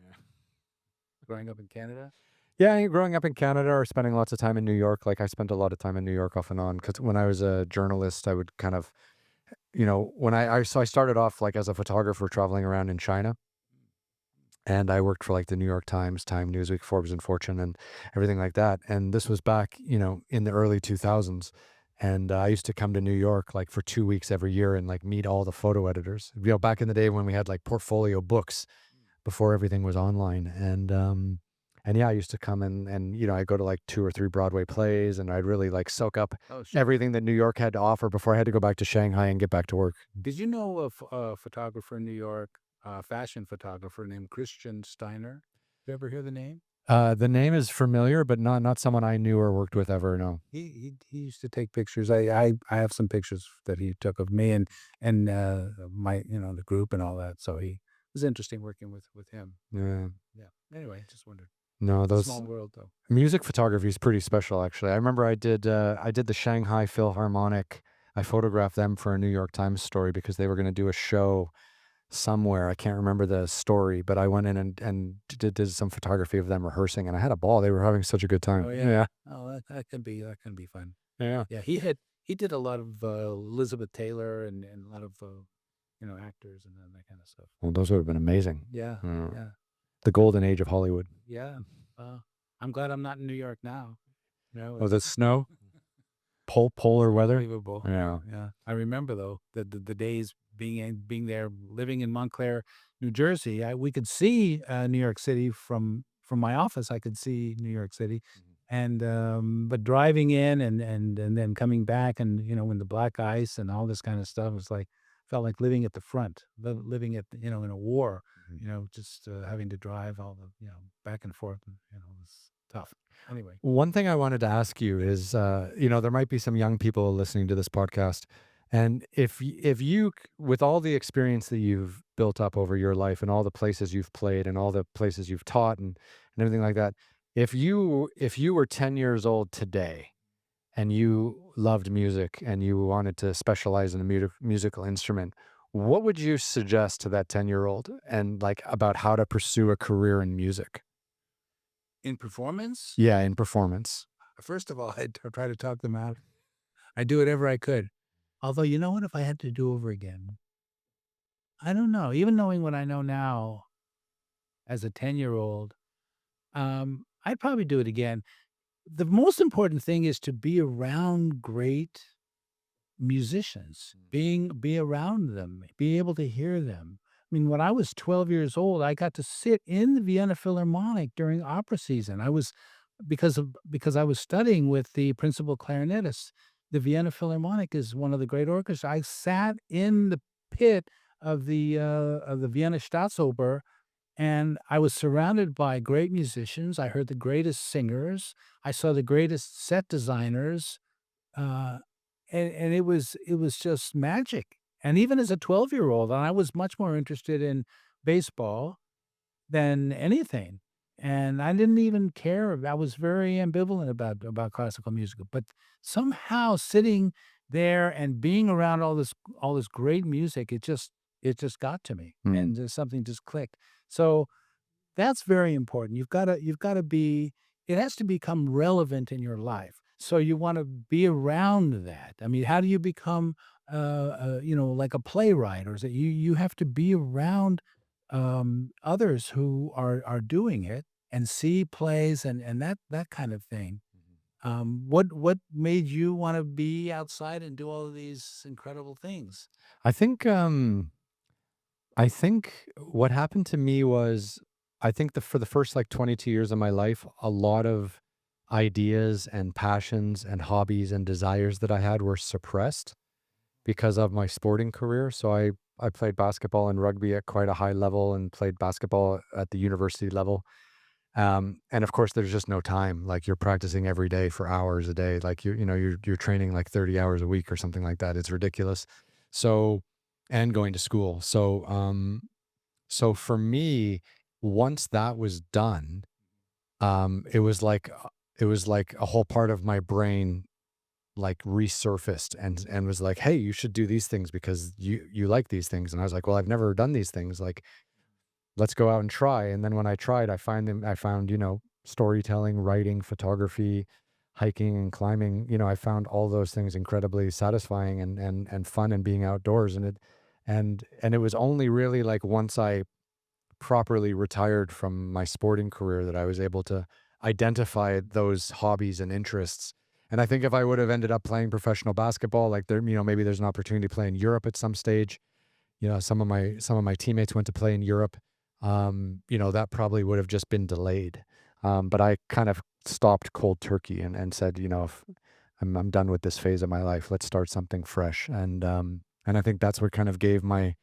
Growing up in Canada? Yeah, growing up in Canada or spending lots of time in New York, like I spent a lot of time in New York off and on because when I was a journalist, I would kind of, when I started off like as a photographer traveling around in China. And I worked for like the New York Times, Time, Newsweek, Forbes, and Fortune, and everything like that. And this was back, in the early 2000s. And I used to come to New York like for 2 weeks every year and like meet all the photo editors. Back in the day when we had like portfolio books before everything was online. And yeah, I used to come and I'd go to like 2 or 3 Broadway plays, and I'd really like soak up Oh, sure. everything that New York had to offer before I had to go back to Shanghai and get back to work. Did you know a photographer in New York, a fashion photographer named Christian Steiner? Did you ever hear the name? The name is familiar, but not someone I knew or worked with ever, no. He used to take pictures. I have some pictures that he took of me and my the group and all that. So he it was interesting working with him. Yeah. Yeah. Anyway, just wondered. No, It's a those small world, though. music photography is pretty special, actually. I remember I did the Shanghai Philharmonic. I photographed them for a New York Times story because they were gonna do a show somewhere. I can't remember the story, but I went in and did some photography of them rehearsing, and I had a ball. They were having such a good time. Oh yeah. Yeah. Oh, that can be fun. Yeah. Yeah, he did a lot of Elizabeth Taylor and a lot of actors and that kind of stuff. Well, those would have been amazing. Yeah. Mm. Yeah. The golden age of Hollywood. Yeah. I'm glad I'm not in New York now. Oh, the snow? Polar weather? Unbelievable. Yeah. Yeah. I remember though the days being there, living in Montclair, New Jersey. We could see New York City from my office. I could see New York City, and but driving in and then coming back, and when the black ice and all this kind of stuff was like felt like living at the front, living at in a war. Just having to drive all the back and forth, and it was tough. Anyway. One thing I wanted to ask you is, there might be some young people listening to this podcast, and if you, with all the experience that you've built up over your life and all the places you've played and all the places you've taught and everything like that, if you were 10 years old today and you loved music and you wanted to specialize in a musical instrument, what would you suggest to that 10-year-old and like about how to pursue a career in music? In performance, Yeah, in performance. first of all, I'd try to talk them out. I'd do whatever I could. Although, you know what? If I had to do over again, I don't know. Even knowing what I know now as a 10-year-old, I'd probably do it again. The most important thing is to be around great musicians, be around them, be able to hear them. I mean, when I was 12 years old, I got to sit in the Vienna Philharmonic during opera season. I was because I was studying with the principal clarinetist. The Vienna Philharmonic is one of the great orchestras. I sat in the pit of the Vienna Staatsoper, and I was surrounded by great musicians. I heard the greatest singers. I saw the greatest set designers. Uh, and it was just magic. And even as a 12-year-old, I was much more interested in baseball than anything, and I didn't even care. I was very ambivalent about classical music, but somehow sitting there and being around all this great music, it just got to me, Mm. and there's something just clicked. So that's very important. You've gotta be it has to become relevant in your life. So you wanna be around that. I mean, how do you become, like a playwright, or is it you have to be around, others who are doing it and see plays and that kind of thing. What made you wanna be outside and do all of these incredible things? I think I think what happened to me was I think for the first like 22 years of my life, a lot of ideas and passions and hobbies and desires that I had were suppressed because of my sporting career. So I played basketball and rugby at quite a high level and played basketball at the university level. And of course, there's just no time. Like you're practicing every day for hours a day. Like you're training like 30 hours a week or something like that. It's ridiculous. So, and going to school. So for me, once that was done, it was like a whole part of my brain like resurfaced and was like, hey, you should do these things because you like these things. And I was like, well, I've never done these things. Like, let's go out and try. And then when I tried, I found, storytelling, writing, photography, hiking and climbing, I found all those things incredibly satisfying and fun and being outdoors. And it was only really like once I properly retired from my sporting career that I was able to identify those hobbies and interests. And I think if I would have ended up playing professional basketball, like maybe there's an opportunity to play in Europe at some stage. Some of my teammates went to play in Europe. That probably would have just been delayed. But I kind of stopped cold turkey and said, if I'm done with this phase of my life, let's start something fresh. And I think that's what kind of gave my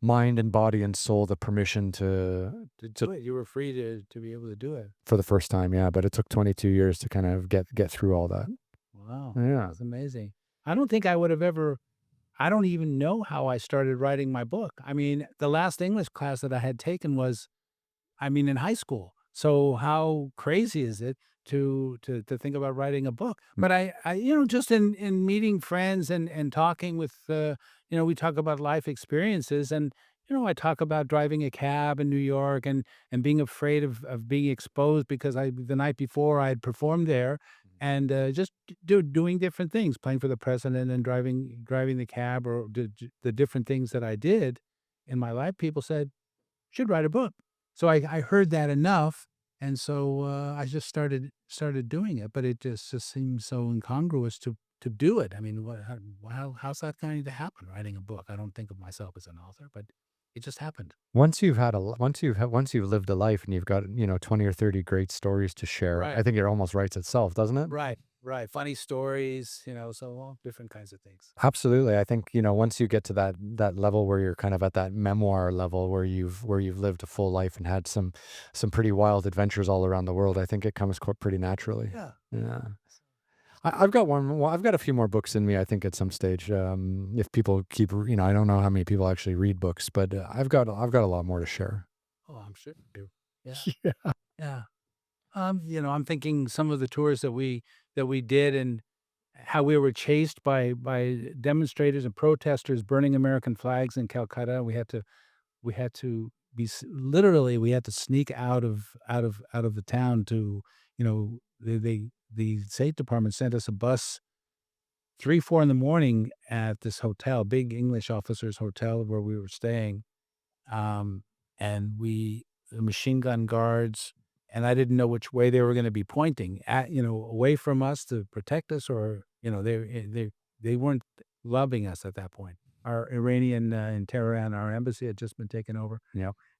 mind and body and soul the permission To to do it, you were free to be able to do it. for the first time, yeah. But it took 22 years to kind of get through all that. Wow, Yeah. that's amazing. I don't think I would have ever I don't even know how I started writing my book. I mean, the last English class that I had taken was, in high school. So how crazy is it to think about writing a book? But just in meeting friends and talking with, we talk about life experiences, and I talk about driving a cab in New York and being afraid of being exposed because the night before I had performed there, and just doing different things, playing for the president and driving the cab, or the different things that I did in my life. People said, should write a book. So I heard that enough, and so I just started doing it. But it just seems so incongruous to do it. I mean, how's that going to happen? Writing a book. I don't think of myself as an author, but it just happened. Once you've lived a life and you've got 20 or 30 great stories to share, Right. I think it almost writes itself, doesn't it? Right. Right. Funny stories. So all different kinds of things. Absolutely. I think, once you get to that level where you're kind of at that memoir level where you've lived a full life and had some pretty wild adventures all around the world, I think it comes pretty naturally. Yeah. Yeah. I've got I've got a few more books in me, I think, at some stage. If people keep, I don't know how many people actually read books, but I've got a lot more to share. Oh, I'm sure you do. Yeah. Yeah. I'm thinking some of the tours that we did, and how we were chased by demonstrators and protesters burning American flags in Calcutta. We had to literally, we had to sneak out of the town to, the State Department sent us a bus 3, 4 in the morning at this hotel, big English officers hotel where we were staying. And the machine gun guards, and I didn't know which way they were going to be pointing at, away from us to protect us, or, they weren't loving us at that point. Our Iranian in Tehran, our embassy had just been taken over,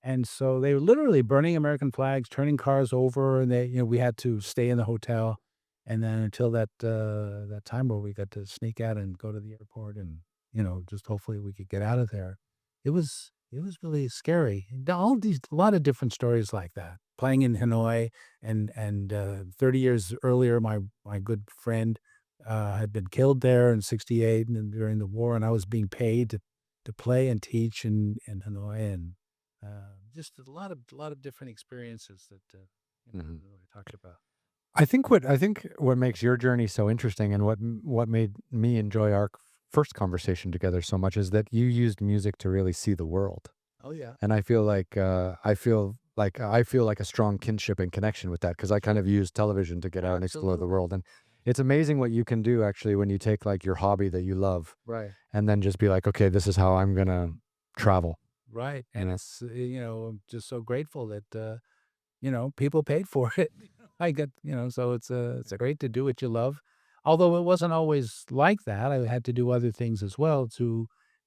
and so they were literally burning American flags, turning cars over, and we had to stay in the hotel, and then until that time where we got to sneak out and go to the airport, and just hopefully we could get out of there. It was really scary. A lot of different stories like that. Playing in Hanoi, and 30 years earlier, my good friend had been killed there in '68 and during the war, and I was being paid to play and teach in Hanoi, and just a lot of different experiences that Mhm. we talked about. I think what makes your journey so interesting, and what made me enjoy our first conversation together so much, is that you used music to really see the world. Oh yeah, And I feel like a strong kinship and connection with that, because I kind of use television to get out and explore the absolutely. world. And it's amazing what you can do actually when you take like your hobby that you love Right. and then just be like, okay, this is how I'm gonna travel. Right. You And know? it's, I'm just so grateful that, people paid for it. I get, so it's great to do what you love. Although it wasn't always like that. I had to do other things as well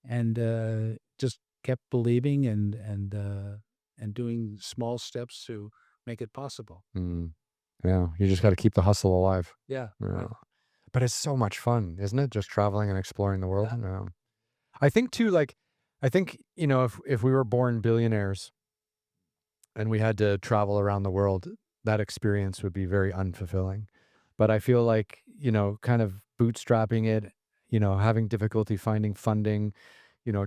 and just kept believing and doing small steps to make it possible. Mm, yeah, you just got to keep the hustle alive. Yeah. Yeah. Right. But it's so much fun, isn't it? Just traveling and exploring the world. Yeah. Yeah. I think too, like, I think, if we were born billionaires and we had to travel around the world, that experience would be very unfulfilling. But I feel like, kind of bootstrapping it, having difficulty finding funding, you know,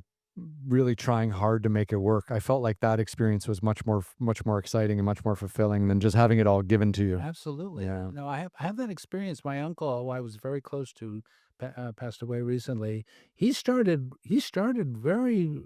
really trying hard to make it work. I felt like that experience was much more exciting and much more fulfilling than just having it all given to you. Absolutely. Yeah. No, I have that experience. My uncle, who I was very close to, passed away recently. He started very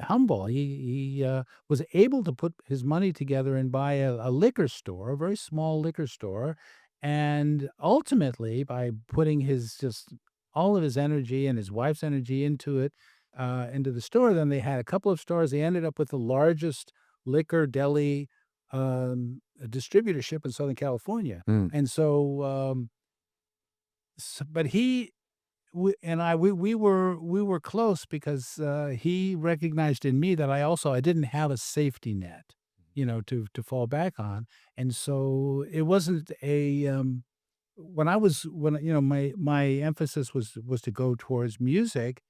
humble. He was able to put his money together and buy a liquor store, a very small liquor store, and ultimately by putting his just all of his energy and his wife's energy into the store. Then they had a couple of stores. They ended up with the largest liquor deli a distributorship in Southern California. Mm. And so, but he and I, we were close because he recognized in me that I didn't have a safety net. to fall back on. And so it wasn't when my emphasis was to go towards music.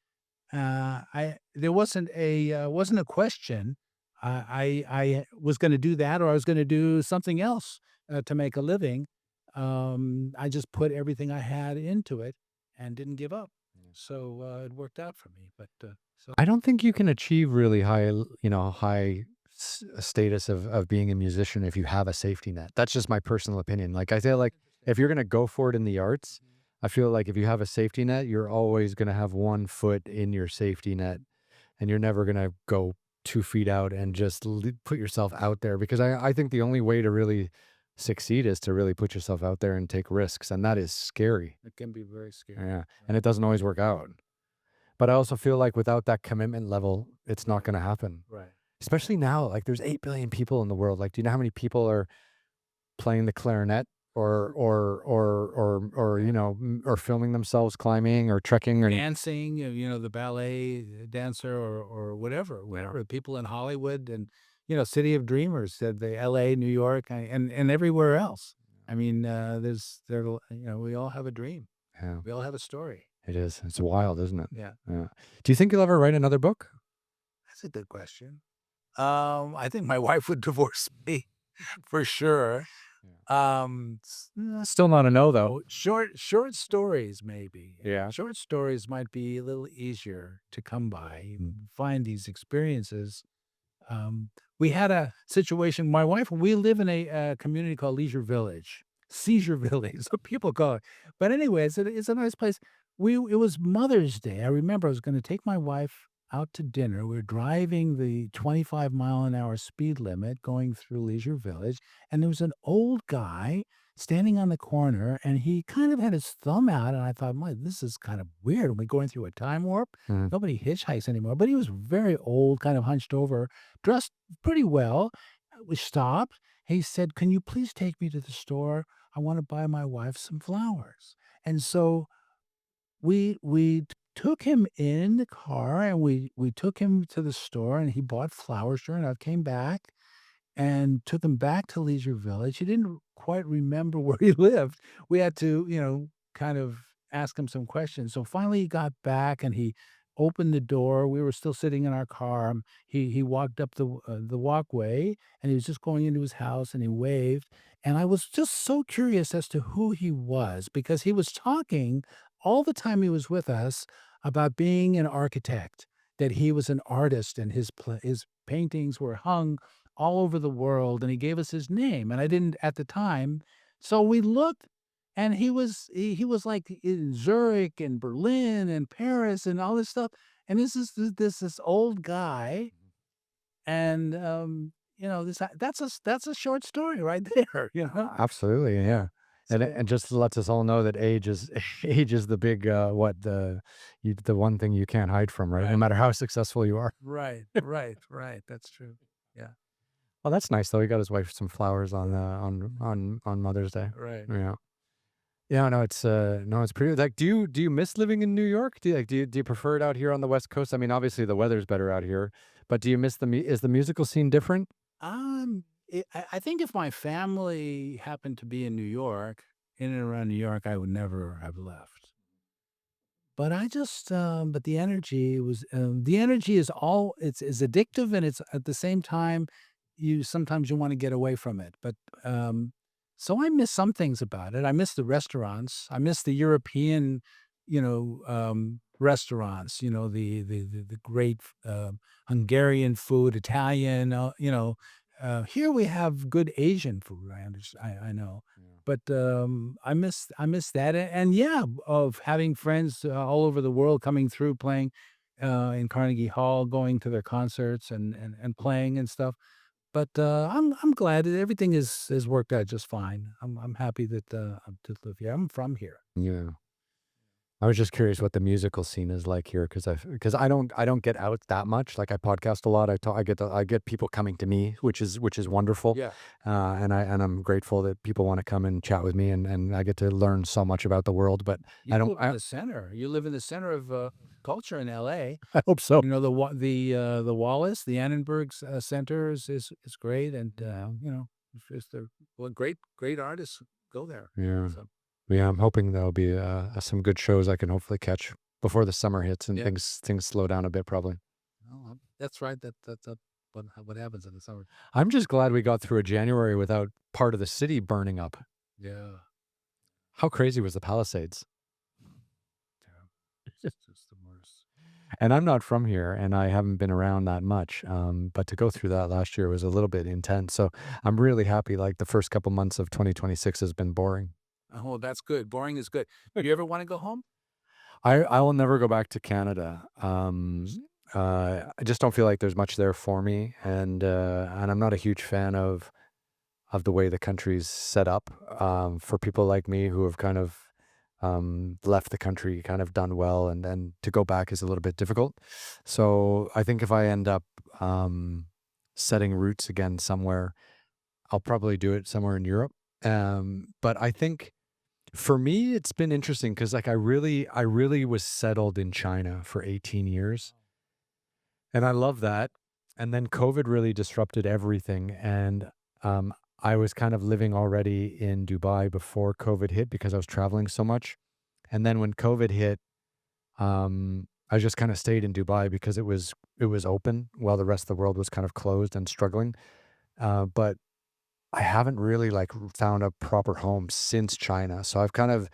I There wasn't a question. I was going to do that, or I was going to do something else to make a living. I just put everything I had into it and didn't give up. So it worked out for me. But so I don't think you can achieve really high status of being a musician if you have a safety net. That's just my personal opinion. Like I feel like if you're gonna go for it in the arts, I feel like if you have a safety net, you're always gonna have one foot in your safety net, and you're never gonna go 2 feet out and just put yourself out there. Because I think the only way to really succeed is to really put yourself out there and take risks, and that is scary. it can be very scary. Yeah, and it doesn't always work out. But I also feel like without that commitment level, it's not gonna happen. Right. Especially now, like there's 8 billion people in the world. Like, do you know how many people are playing the clarinet or filming themselves climbing or trekking or Dancing, the ballet dancer, or whatever. People in Hollywood and, City of Dreamers, said the LA, New York, and everywhere else. I mean, we all have a dream. yeah, We all have a story. it is. It's wild, isn't it? Yeah. Yeah. Do you think you'll ever write another book? That's a good question. I think my wife would divorce me for sure. Still not a no though. Short stories, maybe. Yeah. Short stories might be a little easier to come by. You Mm. find these experiences. We had a situation. My wife, we live in a community called Leisure Village, Seizure Village, so people call it. But anyway, it's a nice place. It was Mother's Day. I remember I was going to take my wife out to dinner. We were driving the 25-mile-an-hour speed limit going through Leisure Village, and there was an old guy standing on the corner, and he kind of had his thumb out, and I thought, "My, this is kind of weird. Are we going through a time warp?" Mm. Nobody hitchhikes anymore, but he was very old, kind of hunched over, dressed pretty well. We stopped. He said, "Can you please take me to the store? I want to buy my wife some flowers." And so took him in the car, and we took him to the store, and he bought flowers. Sure enough, came back and took him back to Leisure Village. He didn't quite remember where he lived. We had to, kind of ask him some questions. So finally he got back and he opened the door. We were still sitting in our car. He walked up the walkway, and he was just going into his house, and he waved. And I was just so curious as to who he was, because he was talking all the time he was with us about being an architect, that he was an artist, and his paintings were hung all over the world, and he gave us his name, and I didn't at the time. So we looked, and he was like in Zurich and Berlin and Paris and all this stuff. And this old guy, and that's a short story right there, Absolutely, yeah. And So it just lets us all know that age is age is the big the one thing you can't hide from, right? No Right. matter how successful you are. Right. That's true. Yeah. Well, that's nice though. He got his wife some flowers on Mother's Day. Right. Yeah. Yeah, no, it's pretty like do you miss living in New York? Do you prefer it out here on the West Coast? I mean, obviously the weather's better out here, but do you miss is the musical scene different? I think if my family happened to be in New York, in and around New York, I would never have left. But but the energy is it's addictive, and it's at the same time, sometimes you want to get away from it. But so I miss some things about it. I miss the restaurants. I miss the European, restaurants. The great Hungarian food, Italian. Here we have good Asian food. I know. But I miss that, and yeah, of having friends all over the world coming through, playing in Carnegie Hall, going to their concerts, and playing and stuff. But I'm glad that everything has worked out just fine. I'm happy that to live here. I'm from here. Yeah. I was just curious what the musical scene is like here because I don't get out that much. Like I podcast a lot. I get people coming to me, which is wonderful. Yeah. I'm grateful that people want to come and chat with me and I get to learn so much about the world. But You I don't live in the center. You live in the center of culture in L.A. I hope so. The Wallace, the Annenberg Center is great, and it's the great artists go there. Yeah. So Yeah, I'm hoping there'll be some good shows I can hopefully catch before the summer hits and yeah, things slow down a bit, probably. that's right. That's what happens in the summer. I'm just glad we got through a January without part of the city burning up. Yeah, How crazy was the Palisades? it's just the worst. And I'm not from here, and I haven't been around that much. But to go through that last year was a little bit intense. So I'm really happy. Like the first couple months of 2026 has been boring. Oh, that's good. Boring is good. Do you ever want to go home? I will never go back to Canada. I just don't feel like there's much there for me, and I'm not a huge fan of the way the country's set up. For people like me who have kind of left the country, kind of done well, and then to go back is a little bit difficult. So I think if I end up setting roots again somewhere, I'll probably do it somewhere in Europe. But I think for me, it's been interesting because like I really was settled in China for 18 years, and I love that. And then COVID really disrupted everything, and I was kind of living already in Dubai before COVID hit because I was traveling so much. And then when COVID hit, I just kind of stayed in Dubai because it was open while the rest of the world was kind of closed and struggling. But I haven't really like found a proper home since China. So I've kind of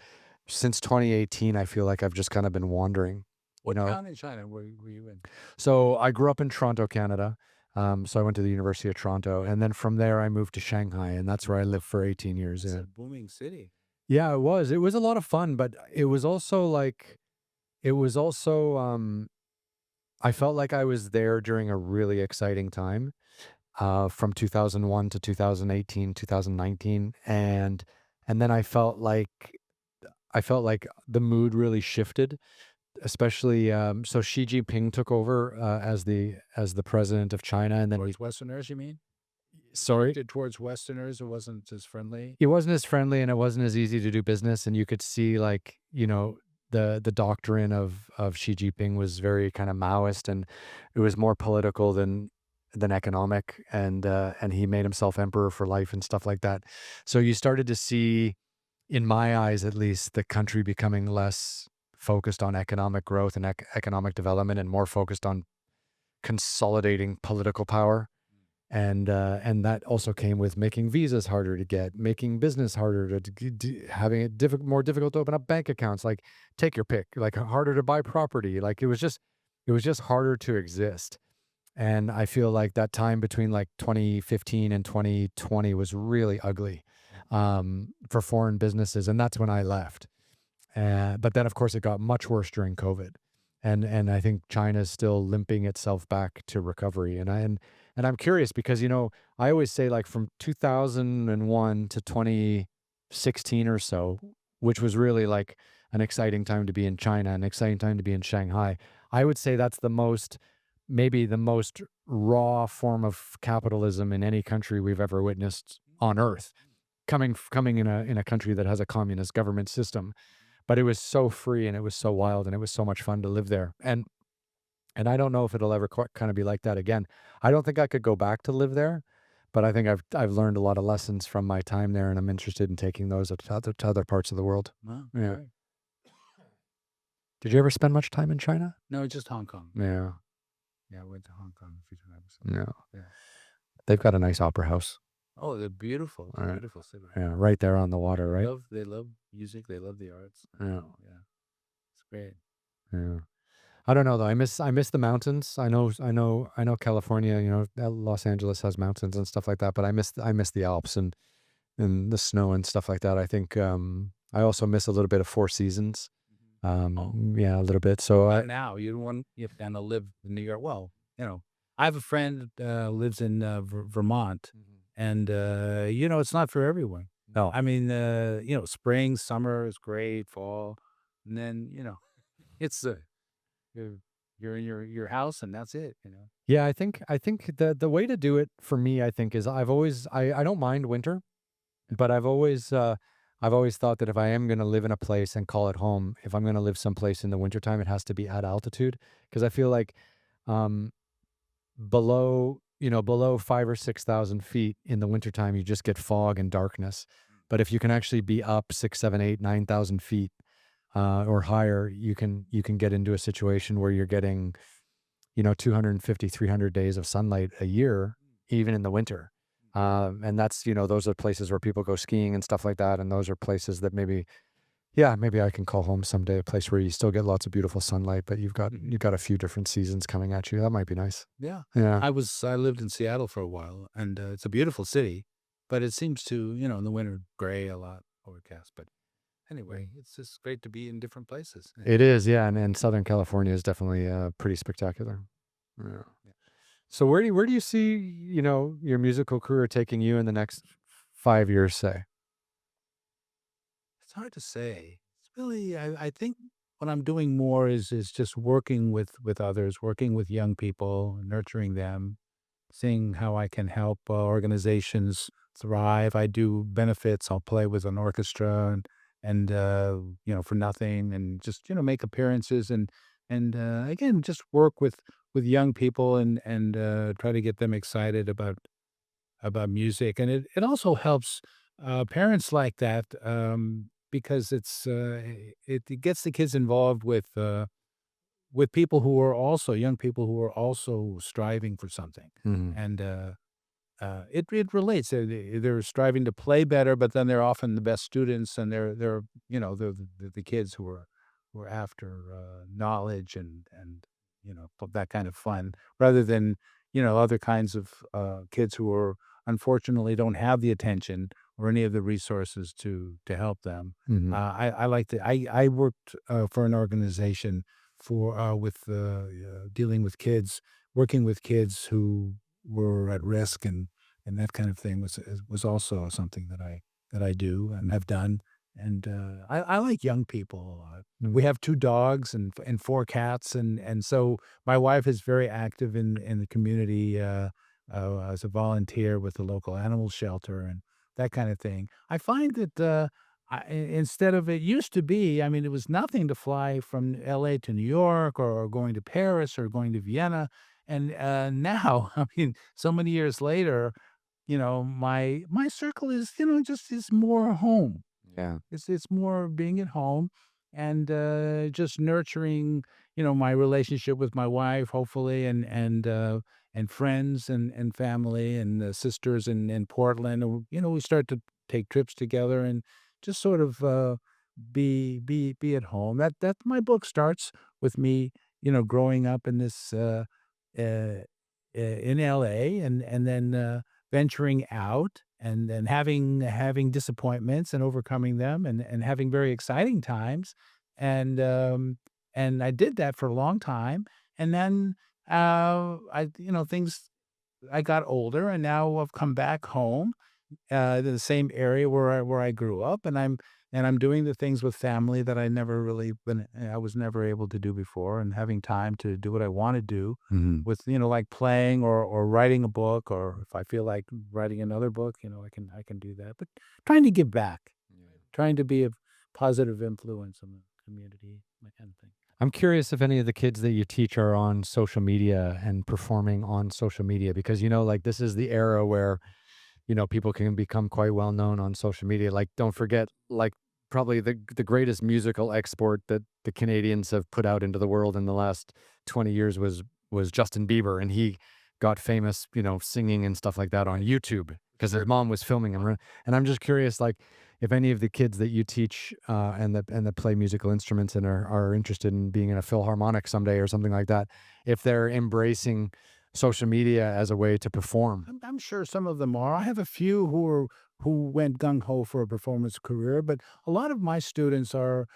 since 2018, I feel like I've just kind of been wandering. You What know, town in China were you in? so I grew up in Toronto, Canada. So I went to the University of Toronto, and then from there I moved to Shanghai, and that's where I lived for 18 years. It's Yeah, a booming city. yeah, it was. It was a lot of fun, but it was also like it was also I felt like I was there during a really exciting time, from 2001 to 2018, 2019, and then I felt like the mood really shifted, especially so Xi Jinping took over as the president of China, and then Towards Westerners, you mean? sorry, Towards Westerners, it wasn't as friendly. it wasn't as friendly and it wasn't as easy to do business, and you could see like the doctrine of Xi Jinping was very kind of Maoist, and it was more political than economic, and he made himself emperor for life and stuff like that. So you started to see, in my eyes at least, the country becoming less focused on economic growth and economic development and more focused on consolidating political power. And that also came with making visas harder to get, making business harder having it more difficult to open up bank accounts. Like take your pick, like harder to buy property. Like it was just harder to exist. And I feel like that time between like 2015 and 2020 was really ugly for foreign businesses, and that's when I left. But then, of course, it got much worse during COVID, and I think China's still limping itself back to recovery. And I'm curious because I always say like from 2001 to 2016 or so, which was really like an exciting time to be in China, an exciting time to be in Shanghai. I would say that's maybe the most raw form of capitalism in any country we've ever witnessed on Earth, coming in a country that has a communist government system. But it was so free and it was so wild and it was so much fun to live there. And I don't know if it'll ever kind of be like that again. I don't think I could go back to live there, but I think I've learned a lot of lessons from my time there, and I'm interested in taking those to other parts of the world. Wow, Yeah. great. Did you ever spend much time in China? No, just Hong Kong. Yeah. Yeah, I went to Hong Kong a few times. Yeah. Yeah. They've got a nice opera house. Oh, they're beautiful. It's All a right. beautiful city. Yeah, right there on the water, right? They love music. They love the arts. Yeah. Yeah, it's great. Yeah. I don't know though. I miss the mountains. I know California, Los Angeles has mountains and stuff like that, but I miss the Alps and the snow and stuff like that. I think I also miss a little bit of Four Seasons. Oh, Yeah, a little bit. So not now. You have to live in New York. Well, I have a friend lives in Vermont, and it's not for everyone. no. I mean, spring, summer is great, fall, and then it's you're you're in your house, and that's it. Yeah, I think the way to do it for me, I think, is I don't mind winter, but I've always thought that if I am gonna live in a place and call it home, if I'm gonna live someplace in the wintertime, it has to be at altitude, because I feel like, um, below 5 or 6,000 feet in the wintertime, you just get fog and darkness. But if you can actually be up 6, 7, 8, 9,000 feet, or higher, you can get into a situation where you're getting, 250, 300 days of sunlight a year, even in the winter. And that's, those are places where people go skiing and stuff like that. And those are places that maybe, yeah, maybe I can call home someday, a place where you still get lots of beautiful sunlight, but Mhm. you've got a few different seasons coming at you. That might be nice. Yeah. Yeah. I lived in Seattle for a while, and, it's a beautiful city, but it seems to, in the winter, gray a lot, overcast, but anyway, it's just great to be in different places, It is, yeah, and Southern California is definitely, pretty spectacular. Yeah. yeah. So where do you see, your musical career taking you in the next 5 years, say? It's hard to say. It's really I think what I'm doing more is just working with others, working with young people, nurturing them, seeing how I can help organizations thrive. I do benefits. I'll play with an orchestra and for nothing, and just make appearances and again just work with young people and try to get them excited about music. And it also helps parents like that because it gets the kids involved with people who are also young people who are also striving for something. Mhm. And it relates. They're striving to play better, but then they're often the best students, and they're the kids who are after knowledge and that kind of fun, rather than other kinds of kids who are unfortunately don't have the attention or any of the resources to help them. Mhm. I like to. I worked for an organization for with dealing with kids, working with kids who were at risk and that kind of thing was also something that I do and have done. And I like young people. Mm. We have 2 dogs and 4 cats, and so my wife is very active in the community as a volunteer with the local animal shelter and that kind of thing. I find that instead of it used to be, I mean, it was nothing to fly from L.A. to New York or going to Paris or going to Vienna. And now, I mean, so many years later, my circle is, just is more home. Yeah. It's more being at home and just nurturing, my relationship with my wife, hopefully, and friends and family and sisters in Portland. And, we start to take trips together and just sort of be at home. That my book starts with me, growing up in this uh, in L.A. and then venturing out and then having disappointments and overcoming them and having very exciting times. And I did that for a long time. And then I things I got older and now I've come back home to the same area where I grew up, and I'm doing the things with family that I was never able to do before, and having time to do what I wanna do Mhm. with, like playing or writing a book, or if I feel like writing another book, I can do that, but trying to give back, trying to be a positive influence on the community, that kind of thing. I'm curious if any of the kids that you teach are on social media and performing on social media, because, like, this is the era where, people can become quite well known on social media. Like, don't forget, like, probably the greatest musical export that the Canadians have put out into the world in the last 20 years was Justin Bieber, and he got famous, singing and stuff like that on Right. YouTube because his Sure. mom was filming him. And I'm just curious, like, if any of the kids that you teach and that play musical instruments and are interested in being in a philharmonic someday or something like that, if they're embracing social media as a way to perform. I'm sure some of them are. I have a few who went gung ho for a performance career, but a lot of my students are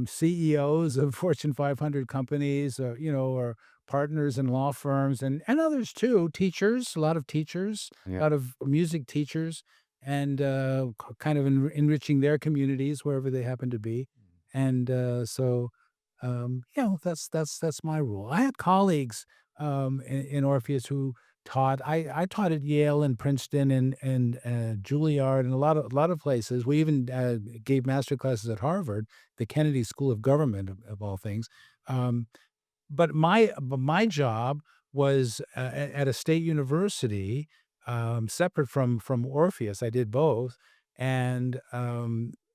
CEOs of Fortune 500 companies, or partners in law firms, and others too. Teachers, a lot of teachers, Yeah. a lot of music teachers, and kind of enriching their communities wherever they happen to be. And so, that's my rule. I had colleagues in Orpheus who taught. I taught at Yale and Princeton and Juilliard and a lot of places. We even gave master classes at Harvard, the Kennedy School of Government of all things. Um, but my job was at a state university, separate from Orpheus. I did both, and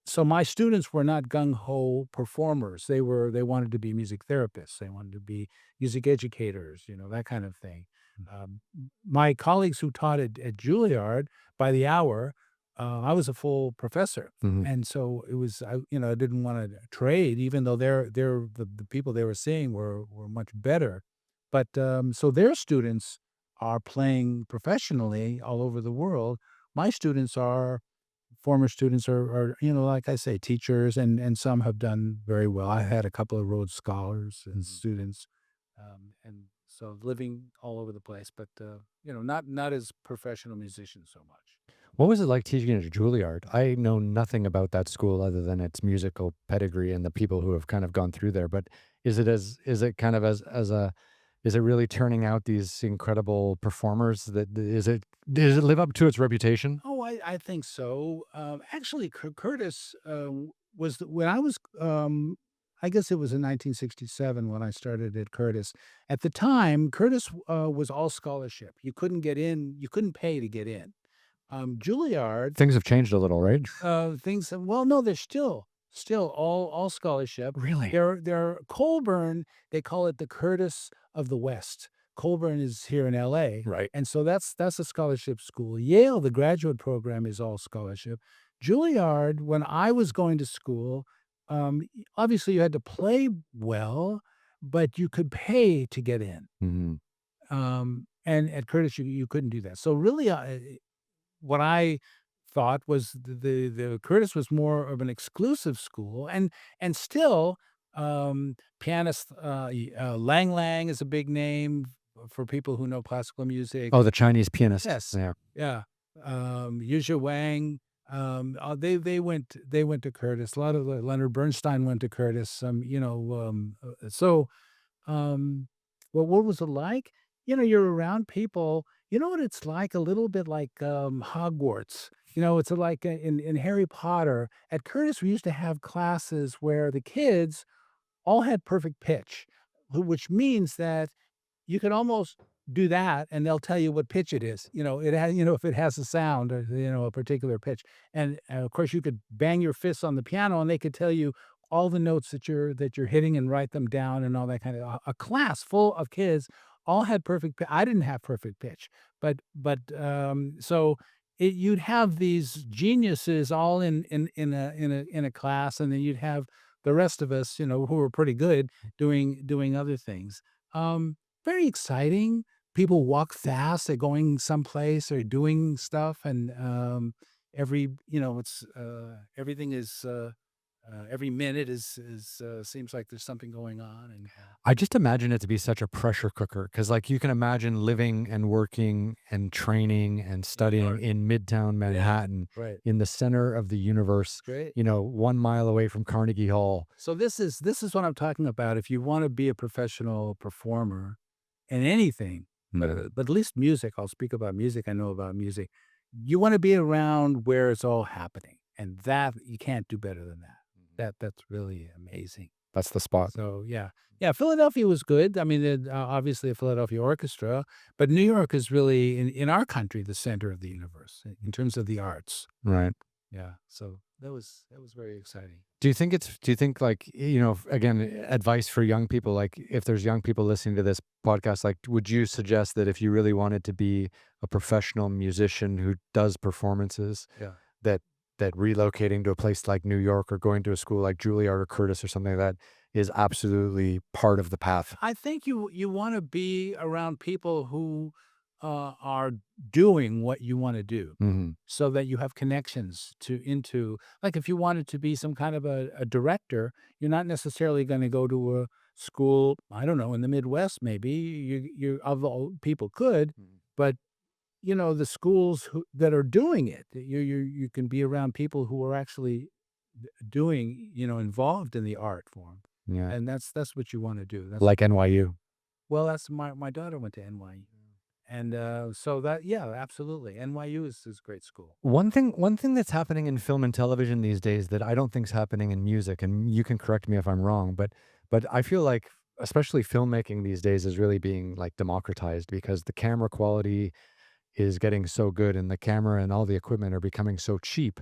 so my students were not gung ho performers. They wanted to be music therapists. They wanted to be music educators. That kind of thing. My colleagues who taught at Juilliard by the hour, I was a full professor. Mhm. And so it was, I didn't want to trade, even though the people they were seeing were much better. But so their students are playing professionally all over the world. My students are former students are, like I say, teachers, and some have done very well. I had a couple of Rhodes Scholars and students, and so living all over the place, but not as professional musicians so much. What was it like teaching at Juilliard? I know nothing about that school other than its musical pedigree and the people who have kind of gone through there. But is it kind of as a is it really turning out these incredible performers? Is it does it live up to its reputation? Oh, I think so. Actually, Curtis when I was, I guess it was in 1967 when I started at Curtis. At the time, Curtis was all scholarship. You couldn't get in, you couldn't pay to get in. Juilliard, Things have changed a little, right? things, well, no, they're still all scholarship. Really? They're Colburn, they call it the Curtis of the West. Colburn is here in LA, Right. and so that's a scholarship school. Yale, the graduate program, is all scholarship. Juilliard, when I was going to school, obviously you had to play well, but you could pay to get in. Mhm. And at Curtis, you couldn't do that. So really, what I thought was the Curtis was more of an exclusive school, and still, pianist, Lang Lang is a big name for people who know classical music. Oh, the Chinese pianist. Yes, Yeah. yeah, Yuzhi Wang, they went to Curtis. A lot of the Leonard Bernstein went to Curtis. So well, what was it like? You're around people. You know what it's like? A little bit like Hogwarts. It's like in Harry Potter. At Curtis, we used to have classes where the kids all had perfect pitch, which means that you could almost do that, and they'll tell you what pitch it is. If it has a sound or, a particular pitch. And, of course, you could bang your fists on the piano, and they could tell you all the notes that you're hitting and write them down and all that kind of a class full of kids all had perfect I didn't have perfect pitch, so you'd have these geniuses all in a class, and then you'd have the rest of us, who were pretty good doing other things. Um, Very exciting. People walk fast. They're going someplace or doing stuff, and it's everything is every minute is seems like there's something going on, and I just imagine it to be such a pressure cooker because, like, you can imagine living and working and training and studying right, in Midtown yeah, Manhattan right. in the center of the universe, It's great. 1 mile away from Carnegie Hall. So this is what I'm talking about. If you want to be a professional performer in anything, but at least music, I'll speak about music. I know about music. You want to be around where it's all happening, and that you can't do better than that. That's really amazing. That's the spot. So yeah, Philadelphia was good. I mean, obviously a Philadelphia orchestra, but New York is really in our country the center of the universe in terms of the arts. Right. Yeah, so that was very exciting. Do you think like, again, advice for young people, like if there's young people listening to this podcast, like would you suggest that if you really wanted to be a professional musician who does performances, Yeah. that that relocating to a place like New York or going to a school like Juilliard or Curtis or something like that is absolutely part of the path? I think you want to be around people who are doing what you want to do, Hmm. so that you have connections into, like, if you wanted to be some kind of a director, you're not necessarily going to go to a school, I don't know, in the Midwest. Maybe you of all people could, but the schools that are doing it, you can be around people who are actually doing, involved in the art form, Yeah. and that's what you want to do. That's Like NYU. Well, that's my daughter went to NYU, And so that, yeah, absolutely. NYU is a great school. One thing that's happening in film and television these days that I don't think's happening in music, and you can correct me if I'm wrong, but I feel like especially filmmaking these days is really being like democratized because the camera quality is getting so good and the camera and all the equipment are becoming so cheap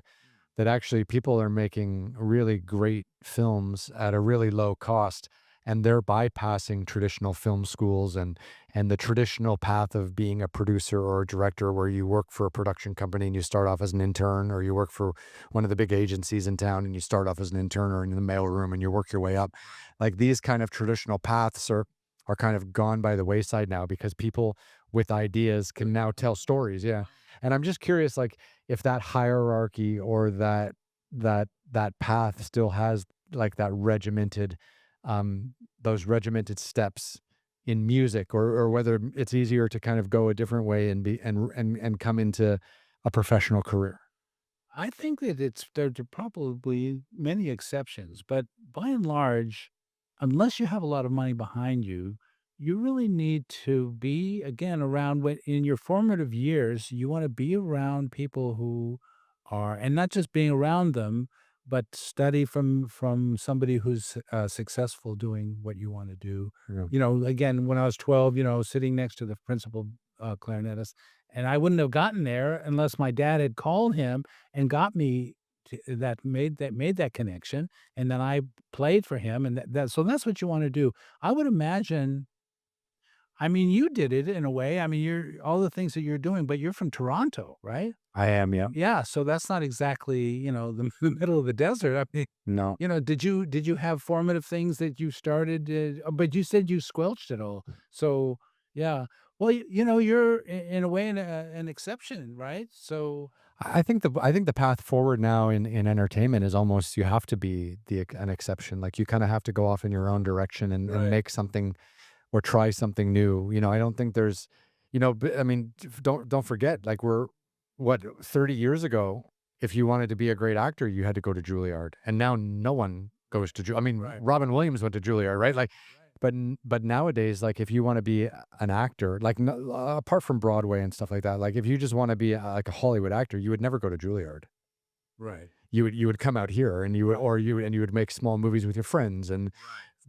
that actually people are making really great films at a really low cost, and they're bypassing traditional film schools and the traditional path of being a producer or a director where you work for a production company and you start off as an intern, or you work for one of the big agencies in town and you start off as an intern or in the mailroom and you work your way up. Like these kind of traditional paths are kind of gone by the wayside now because people with ideas can now tell stories. Yeah. And I'm just curious, like, if that hierarchy or that path still has like that regimented those regimented steps in music, or whether it's easier to kind of go a different way and be and come into a professional career. I think that there are probably many exceptions, but by and large, unless you have a lot of money behind you, you really need to be again around when in your formative years, you want to be around people who are, and not just being around them, but study from somebody who's successful doing what you want to do. Yeah. Again, when I was 12, sitting next to the principal clarinetist, and I wouldn't have gotten there unless my dad had called him and got me that connection, and then I played for him, and so that's what you wanna do. I would imagine, I mean, you did it in a way, I mean, you're all the things that you're doing, but you're from Toronto, right? I am, yeah. Yeah, so that's not exactly, the middle of the desert. I mean, No. did you have formative things that you started, but you said you squelched it all. So, yeah. Well, you're in a way an exception, right? So I think the path forward now in entertainment is almost you have to be an exception. Like you kind of have to go off in your own direction and right. make something or try something new. I don't think there's, I mean, don't forget, like we're what 30 years ago, if you wanted to be a great actor, you had to go to Juilliard, and now no one goes to. I mean, Right. Robin Williams went to Juilliard, right? Like, but nowadays, like if you want to be an actor, like apart from Broadway and stuff like that, like if you just want to be like a Hollywood actor, you would never go to Juilliard. Right. You would come out here and you would Right. or you and you would make small movies with your friends, and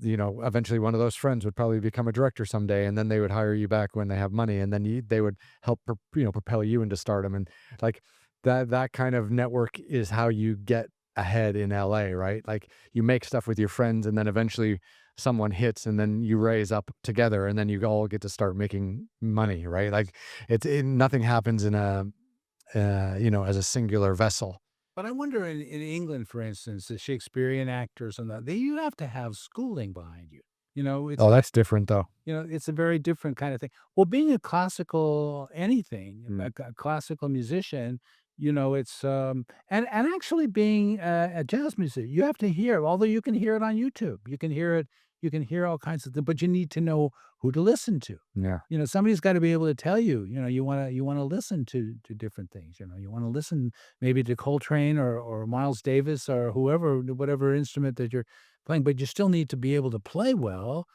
Right. eventually one of those friends would probably become a director someday, and then they would hire you back when they have money, and then they would help propel you into stardom, and like that kind of network is how you get ahead in LA, right? Like you make stuff with your friends, and then eventually someone hits, and then you raise up together, and then you all get to start making money, right? Like nothing happens in a as a singular vessel. But I wonder in England, for instance, the Shakespearean actors and that, they you have to have schooling behind you. It's Oh, that's different though. it's a very different kind of thing. Well, being a classical anything, Mm. a classical musician, it's and actually being a jazz musician, you have to hear, although you can hear it on YouTube, you can hear all kinds of things, but you need to know who to listen to. Yeah. Somebody's got to be able to tell you, you want to listen to different things. You want to listen maybe to Coltrane or Miles Davis or whoever, whatever instrument that you're playing, but you still need to be able to play well.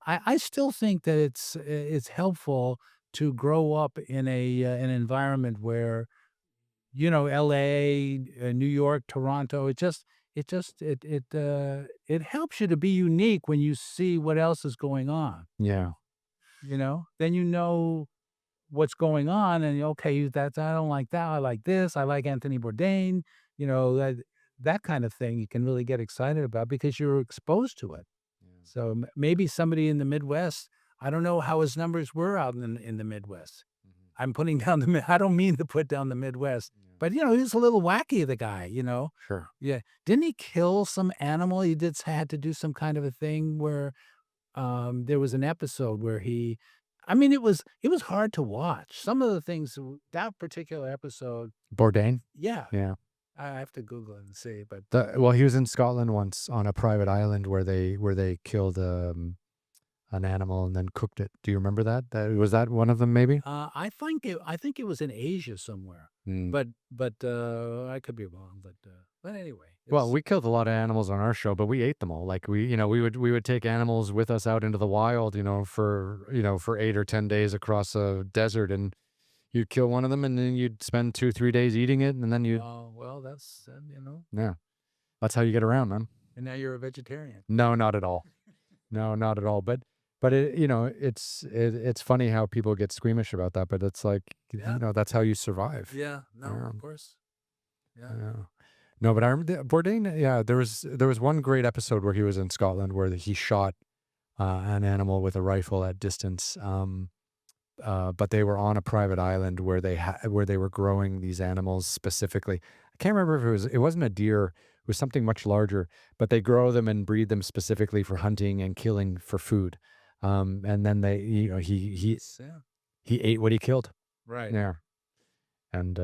I still think that it's helpful to grow up in an environment where, LA, New York, Toronto, it helps you to be unique when you see what else is going on, Yeah. Then what's going on, and okay, that's I don't like that. I like this. I like Anthony Bourdain. That kind of thing you can really get excited about because you're exposed to it. Yeah. So maybe somebody in the Midwest. I don't know how his numbers were out in the Midwest. Mhm. I'm putting down I don't mean to put down the Midwest, Yeah. but he's a little wacky. The guy. Sure. Yeah. Didn't he kill some animal? He had to do some kind of a thing where there was an episode where I mean, it was hard to watch. Some of the things that particular episode, Bourdain? yeah, Yeah. I have to Google it and see, but Well, he was in Scotland once on a private island where they killed, an animal and then cooked it. Do you remember that? Was that one of them maybe? I think it was in Asia somewhere, Mm. but I could be wrong. But anyway, Well, it's we killed a lot of animals on our show, but we ate them all. Like we would take animals with us out into the wild, for 8 or 10 days across a desert, and you'd kill one of them, and then you'd spend 2, 3 days eating it, and then oh well, that's yeah, that's how you get around, man. and now you're a vegetarian. No, not at all. No, not at all. But it's funny how people get squeamish about that, but it's like, Yeah, that's how you survive. yeah, no, Yeah. of course, yeah. Yeah. No, but I remember Bourdain. Yeah, there was one great episode where he was in Scotland where he shot an animal with a rifle at distance. But they were on a private island where they were growing these animals specifically. I can't remember if it wasn't a deer. It was something much larger, but they grow them and breed them specifically for hunting and killing for food. And then Yeah, he ate what he killed. right. Yeah. And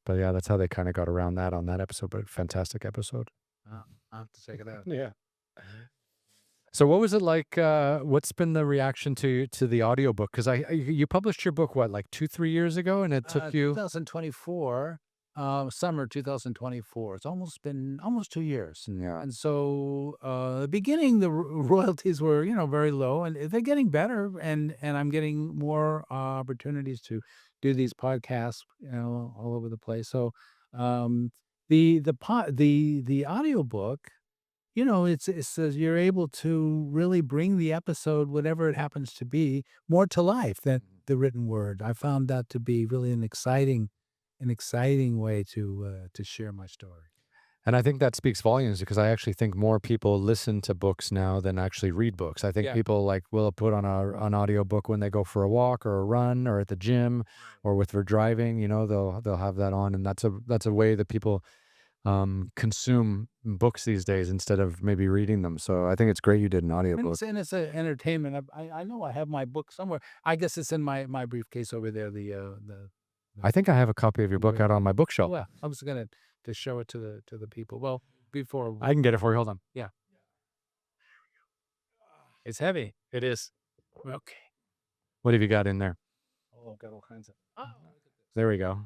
but yeah, that's how they kind of got around that on that episode. But fantastic episode. I'll have to check it out. Yeah. So what was it like? What's been the reaction to the audiobook? Because you published your book what, like 2, 3 years ago, and it took you. 2024, summer 2024. It's almost been almost 2 years. Yeah. And so, the beginning, the royalties were, very low, and they're getting better, and I'm getting more opportunities to do these podcasts, all over the place. So, the audiobook, you're able to really bring the episode, whatever it happens to be, more to life than the written word. I found that to be really an exciting way to share my story. And I think that speaks volumes because I actually think more people listen to books now than actually read books. I think Yeah. people like will put on an audiobook when they go for a walk or a run or at the gym or with their driving, they'll have that on, and that's a way that people consume books these days instead of maybe reading them. So I think it's great you did an And audiobook. it's an entertainment. I know I have my book somewhere. I guess it's in my briefcase over there. I think I have a copy of your book out on my bookshelf. Well, I was gonna to show it to the people. Well, before I can get it for you. Hold on. it's heavy. It is. Okay. What have you got in there? Oh, I've got all kinds of. Oh, look at this. There we go.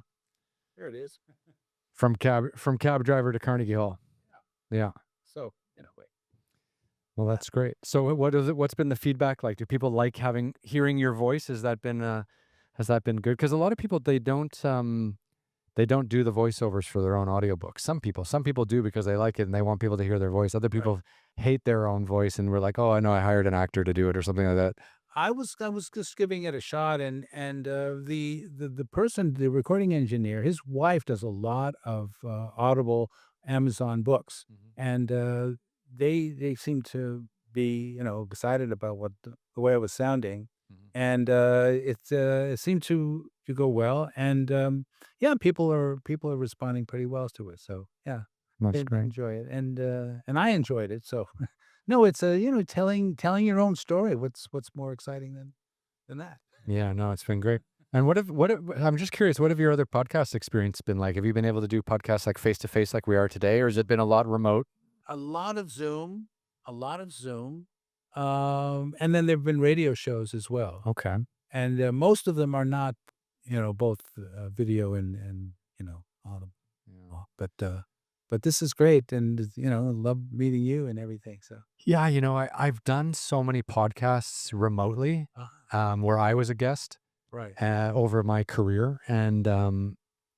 There it is. From cab driver to Carnegie Hall. Yeah. So, wait. Well, that's great. So what's been the feedback like? Do people like hearing your voice? Has that been good? Because a lot of people, they don't do the voiceovers for their own audiobooks. Some people do because they like it and they want people to hear their voice. Other people hate their own voice and we're like, oh, I know, I hired an actor to do it or something like that. I was just giving it a shot, and the person, the recording engineer, his wife does a lot of Audible Amazon books, and they seem to be excited about what the way it was sounding, and it seemed to go well, and yeah, people are responding pretty well to it. So yeah, That's they great. enjoy it, and I enjoyed it. So. No, it's telling your own story. What's more exciting than that? Yeah, no, it's been great. And I'm just curious, what have your other podcast experience been like? Have you been able to do podcasts like face to face like we are today, or has it been a lot remote? A lot of Zoom, and then there've been radio shows as well. Okay. And most of them are not, both video and audible. But this is great, and love meeting you and everything. So Yeah, I've done so many podcasts remotely, where I was a guest right. over my career, and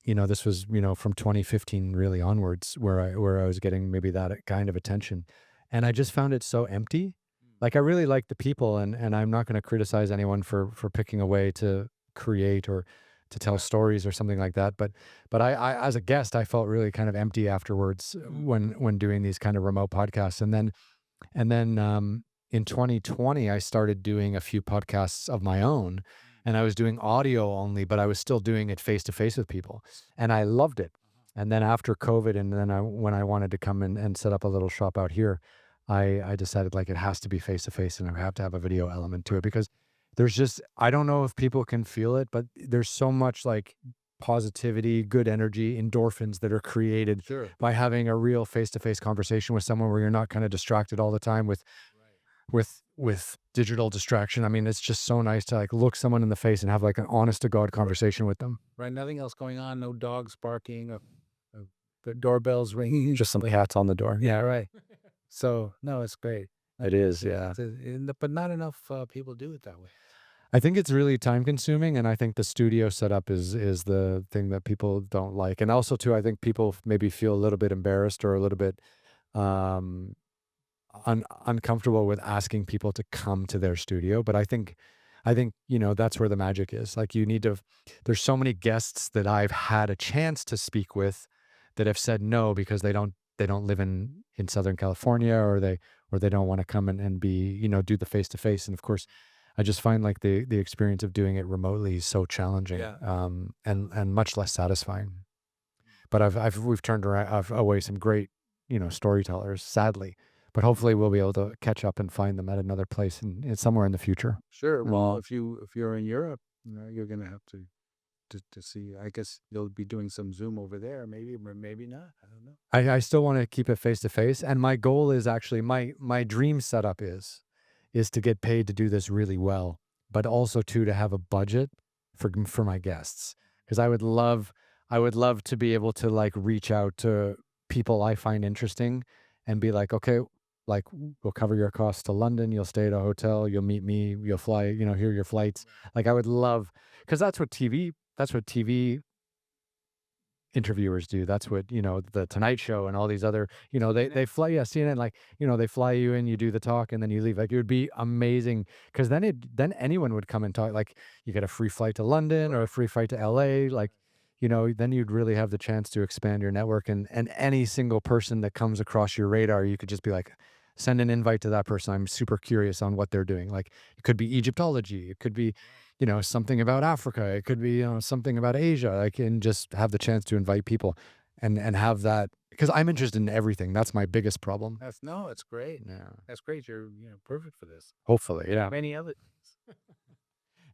this was from 2015 really onwards, where I was getting maybe that kind of attention, and I just found it so empty. Like I really like the people, and I'm not going to criticize anyone for picking a way to create or to tell stories or something like that. But I as a guest, I felt really kind of empty afterwards when doing these kind of remote podcasts. And then in 2020, I started doing a few podcasts of my own, and I was doing audio only, but I was still doing it face to face with people, and I loved it. And then after COVID, and then when I wanted to come and set up a little shop out here, I decided like it has to be face to face, and I have to have a video element to it because there's just, I don't know if people can feel it, but there's so much like positivity, good energy, endorphins that are created by having a real face-to-face conversation with someone where you're not kind of distracted all the time with with digital distraction. I mean, it's just so nice to like look someone in the face and have like an honest to God conversation with them. Right, nothing else going on, no dogs barking, the doorbell's ringing. Just some hats on the door. Yeah, right. So, no, it's great. It is, yeah. But not enough people do it that way. I think it's really time consuming, and I think the studio setup is the thing that people don't like. And also too, I think people maybe feel a little bit embarrassed or a little bit um uncomfortable with asking people to come to their studio. But I think, that's where the magic is. Like you need to there's so many guests that I've had a chance to speak with that have said no because they don't live in Southern California, or they don't want to come and be, do the face to face. And of course, I just find like the experience of doing it remotely is so challenging, Yeah. and much less satisfying. But we've turned around away some great, storytellers, sadly. But hopefully we'll be able to catch up and find them at another place in somewhere in the future. Sure. Well, if you're in Europe, you're gonna have to see. I guess you'll be doing some Zoom over there, maybe, or maybe not. I don't know. I still want to keep it face to face, and my goal is actually my dream setup is to get paid to do this really well, but also to have a budget for my guests, because I would love to be able to like reach out to people I find interesting and be like, okay, like we'll cover your costs to London, you'll stay at a hotel, you'll meet me, you'll fly, here are your flights. Like I would love, because that's what TV interviewers do. That's what, the Tonight Show and all these other, they fly, yeah, CNN, like, they fly you in, you do the talk, and then you leave. Like it would be amazing, because then anyone would come and talk. Like you get a free flight to London or a free flight to LA, like, then you'd really have the chance to expand your network, and any single person that comes across your radar, you could just be like, send an invite to that person. I'm super curious on what they're doing. Like it could be Egyptology, it could be, something about Africa. It could be, something about Asia. Like, and just have the chance to invite people and have that, because I'm interested in everything. That's my biggest problem. It's great. Yeah. That's great. You're perfect for this. Hopefully. Yeah. Many other.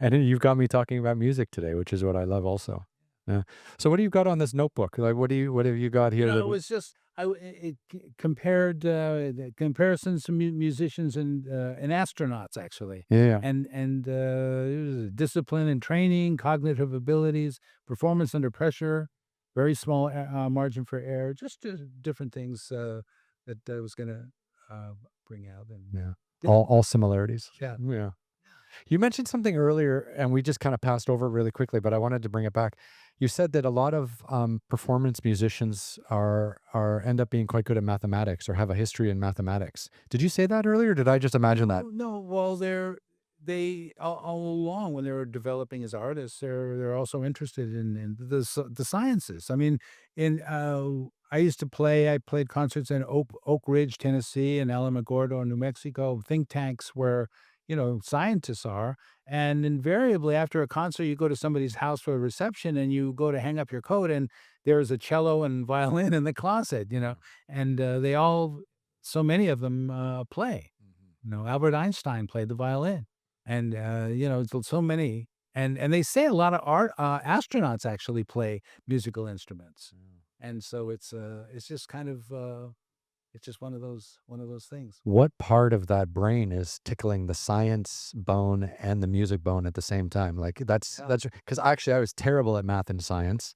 And then you've got me talking about music today, which is what I love also. Yeah. So what do you got on this notebook? Like, what have you got here? It was just it compared the comparisons to musicians and astronauts actually, Yeah. and it was discipline and training, cognitive abilities, performance under pressure, very small margin for error, just different things that I was gonna bring out. And Yeah. All similarities. yeah, Yeah. You mentioned something earlier, and we just kind of passed over it really quickly, but I wanted to bring it back. You said that a lot of performance musicians end up being quite good at mathematics or have a history in mathematics. Did you say that earlier? Or did I just imagine that? no, well, they all along when they were developing as artists, they're also interested in the sciences. I mean, in I played concerts in Oak Ridge, Tennessee, and Alamogordo, New Mexico, think tanks where scientists are. And invariably, after a concert, you go to somebody's house for a reception, and you go to hang up your coat, and there's a cello and violin in the closet. And they all, so many of them play. Albert Einstein played the violin, and so many, and they say a lot of astronauts actually play musical instruments, and so it's just kind of it's just one of those things. What part of that brain is tickling the science bone and the music bone at the same time? Like that's because actually I was terrible at math and science,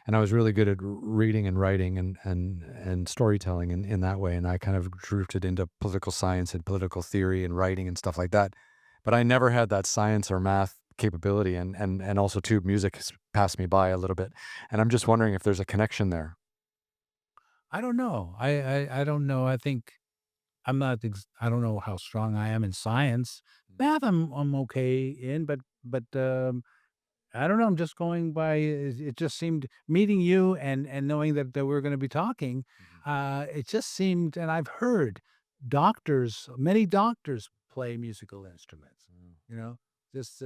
and I was really good at reading and writing and storytelling in that way. And I kind of drifted into political science and political theory and writing and stuff like that. But I never had that science or math capability, and also too, music has passed me by a little bit. And I'm just wondering if there's a connection there. I don't know. I don't know. I think I don't know how strong I am in science. Math, I'm okay in, but I don't know. I'm just going by. It just seemed meeting you and knowing that we're going to be talking. It just seemed, and I've heard many doctors play musical instruments. You know, just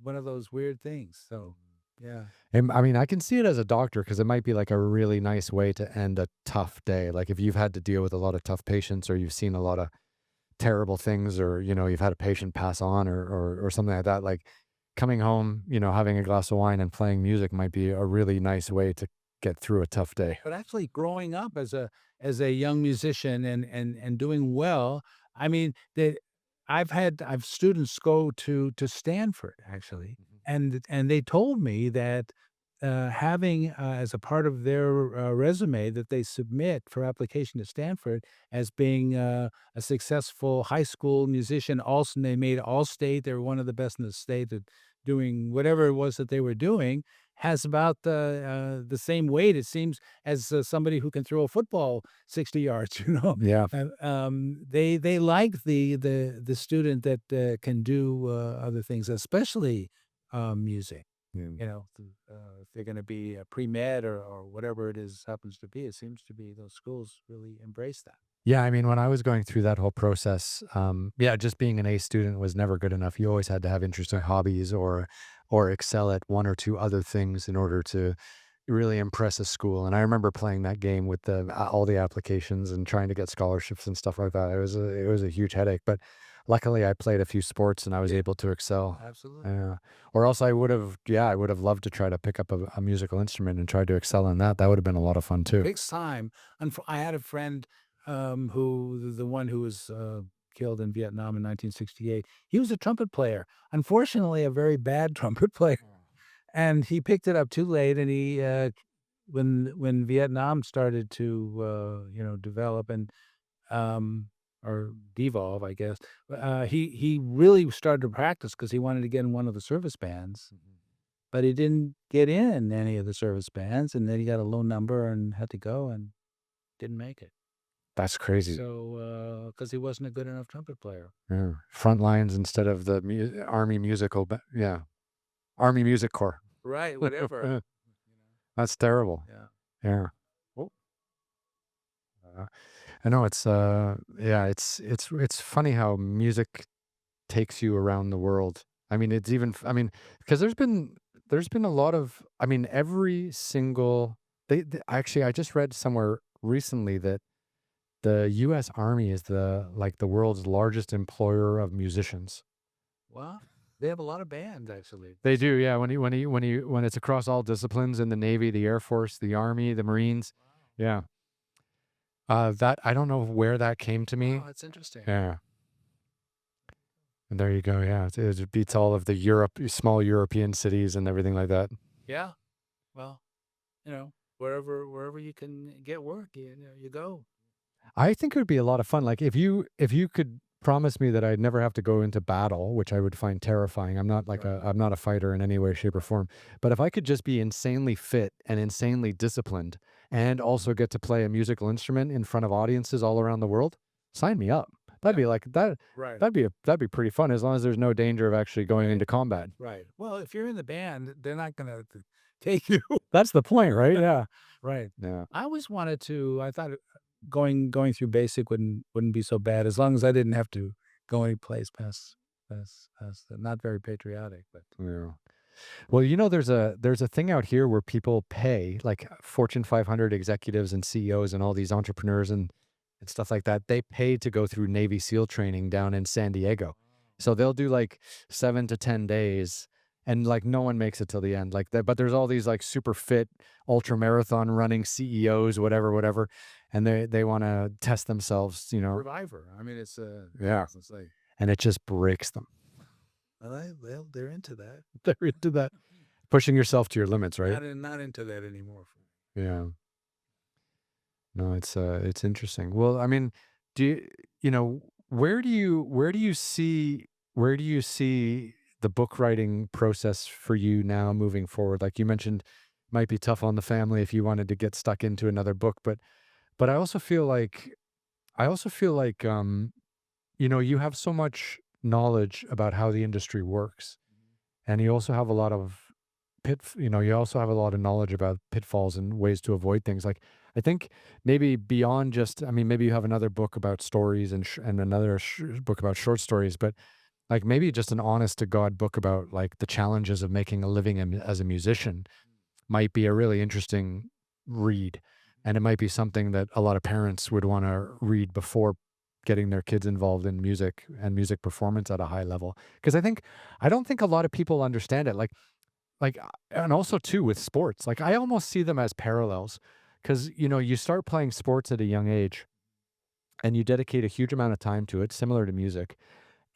one of those weird things. So yeah. And I mean, I can see it as a doctor because it might be like a really nice way to end a tough day. Like if you've had to deal with a lot of tough patients, or you've seen a lot of terrible things, or you've had a patient pass on, or something like that, like coming home, having a glass of wine and playing music might be a really nice way to get through a tough day. But actually growing up as a young musician and doing well, I mean, I've students go to Stanford actually, and they told me that having as a part of their resume that they submit for application to Stanford as being a successful high school musician. Also, they made all state. They were one of the best in the state at doing whatever it was that they were doing. Has about the same weight, it seems, as somebody who can throw a football 60 yards. Yeah. They like the student that can do other things, especially music. Yeah. If they're going to be a pre-med or whatever it is happens to be, it seems to be those schools really embrace that. Yeah, I mean, when I was going through that whole process, yeah, just being an A student was never good enough. You always had to have interesting hobbies or excel at one or two other things in order to really impress a school. And I remember playing that game with all the applications and trying to get scholarships and stuff like that. It was a huge headache, but luckily I played a few sports and I was Yeah, able to excel. absolutely. Yeah. Or else I would have loved to try to pick up a musical instrument and try to excel in that. That would have been a lot of fun too. Takes time. I had a friend who the one who was killed in Vietnam in 1968. He was a trumpet player. Unfortunately, a very bad trumpet player, and he picked it up too late. And he when Vietnam started to develop and or devolve, I guess, he really started to practice because he wanted to get in one of the service bands, but he didn't get in any of the service bands, and then he got a low number and had to go and didn't make it. That's crazy. So, because he wasn't a good enough trumpet player. Yeah. Front lines instead of the Army musical, yeah, Army Music Corps. Right, whatever. That's terrible. Yeah. Yeah. Oh, uh, I know yeah, it's funny how music takes you around the world. I mean, it's even, I mean, because there's been a lot of, I mean, every single, actually, I just read somewhere recently that the U.S. Army is the world's largest employer of musicians. Well, they have a lot of bands, actually. They do, yeah. When it's across all disciplines in the Navy, the Air Force, the Army, the Marines, yeah. That I don't know where that came to me. Oh, that's interesting. Yeah, and there you go. Yeah, it beats all of the small European cities and everything like that. Yeah. Well, wherever you can get work, you go. I think it would be a lot of fun. Like if you could promise me that I'd never have to go into battle, which I would find terrifying. I'm not a fighter in any way, shape, or form. But if I could just be insanely fit and insanely disciplined, and also get to play a musical instrument in front of audiences all around the world, sign me up. That'd be like that. Right. That'd be pretty fun as long as there's no danger of actually going into combat. Right. Well, if you're in the band, they're not going to take you. That's the point, right? Yeah. Right. Yeah. I always wanted to. I thought going through basic wouldn't be so bad as long as I didn't have to go any place past not very patriotic, but Yeah. Well, there's a thing out here where people pay, like Fortune 500 executives and CEOs and all these entrepreneurs and stuff like that. They pay to go through Navy SEAL training down in San Diego. So they'll do like 7 to 10 days, and like no one makes it till the end. Like that, but there's all these like super fit ultra marathon running CEOs, whatever, and they want to test themselves, Survivor. I mean, Yeah. it's like and it just breaks them. well, they're into that. They're into that, pushing yourself to your limits, right? Not into that anymore. Yeah. No, it's interesting. Well, I mean, do you, you know, where do you see the book writing process for you now moving forward? Like you mentioned, might be tough on the family if you wanted to get stuck into another book, but I also feel like you have so much knowledge about how the industry works, and you also have a lot of you also have a lot of knowledge about pitfalls and ways to avoid things. Like I think maybe beyond just, I mean, maybe you have another book about stories and another book about short stories, but like maybe just an honest to God book about like the challenges of making a living as a musician might be a really interesting read. And it might be something that a lot of parents would want to read before getting their kids involved in music and music performance at a high level. Because I don't think a lot of people understand it. And also too with sports, like I almost see them as parallels, because you start playing sports at a young age and you dedicate a huge amount of time to it, similar to music,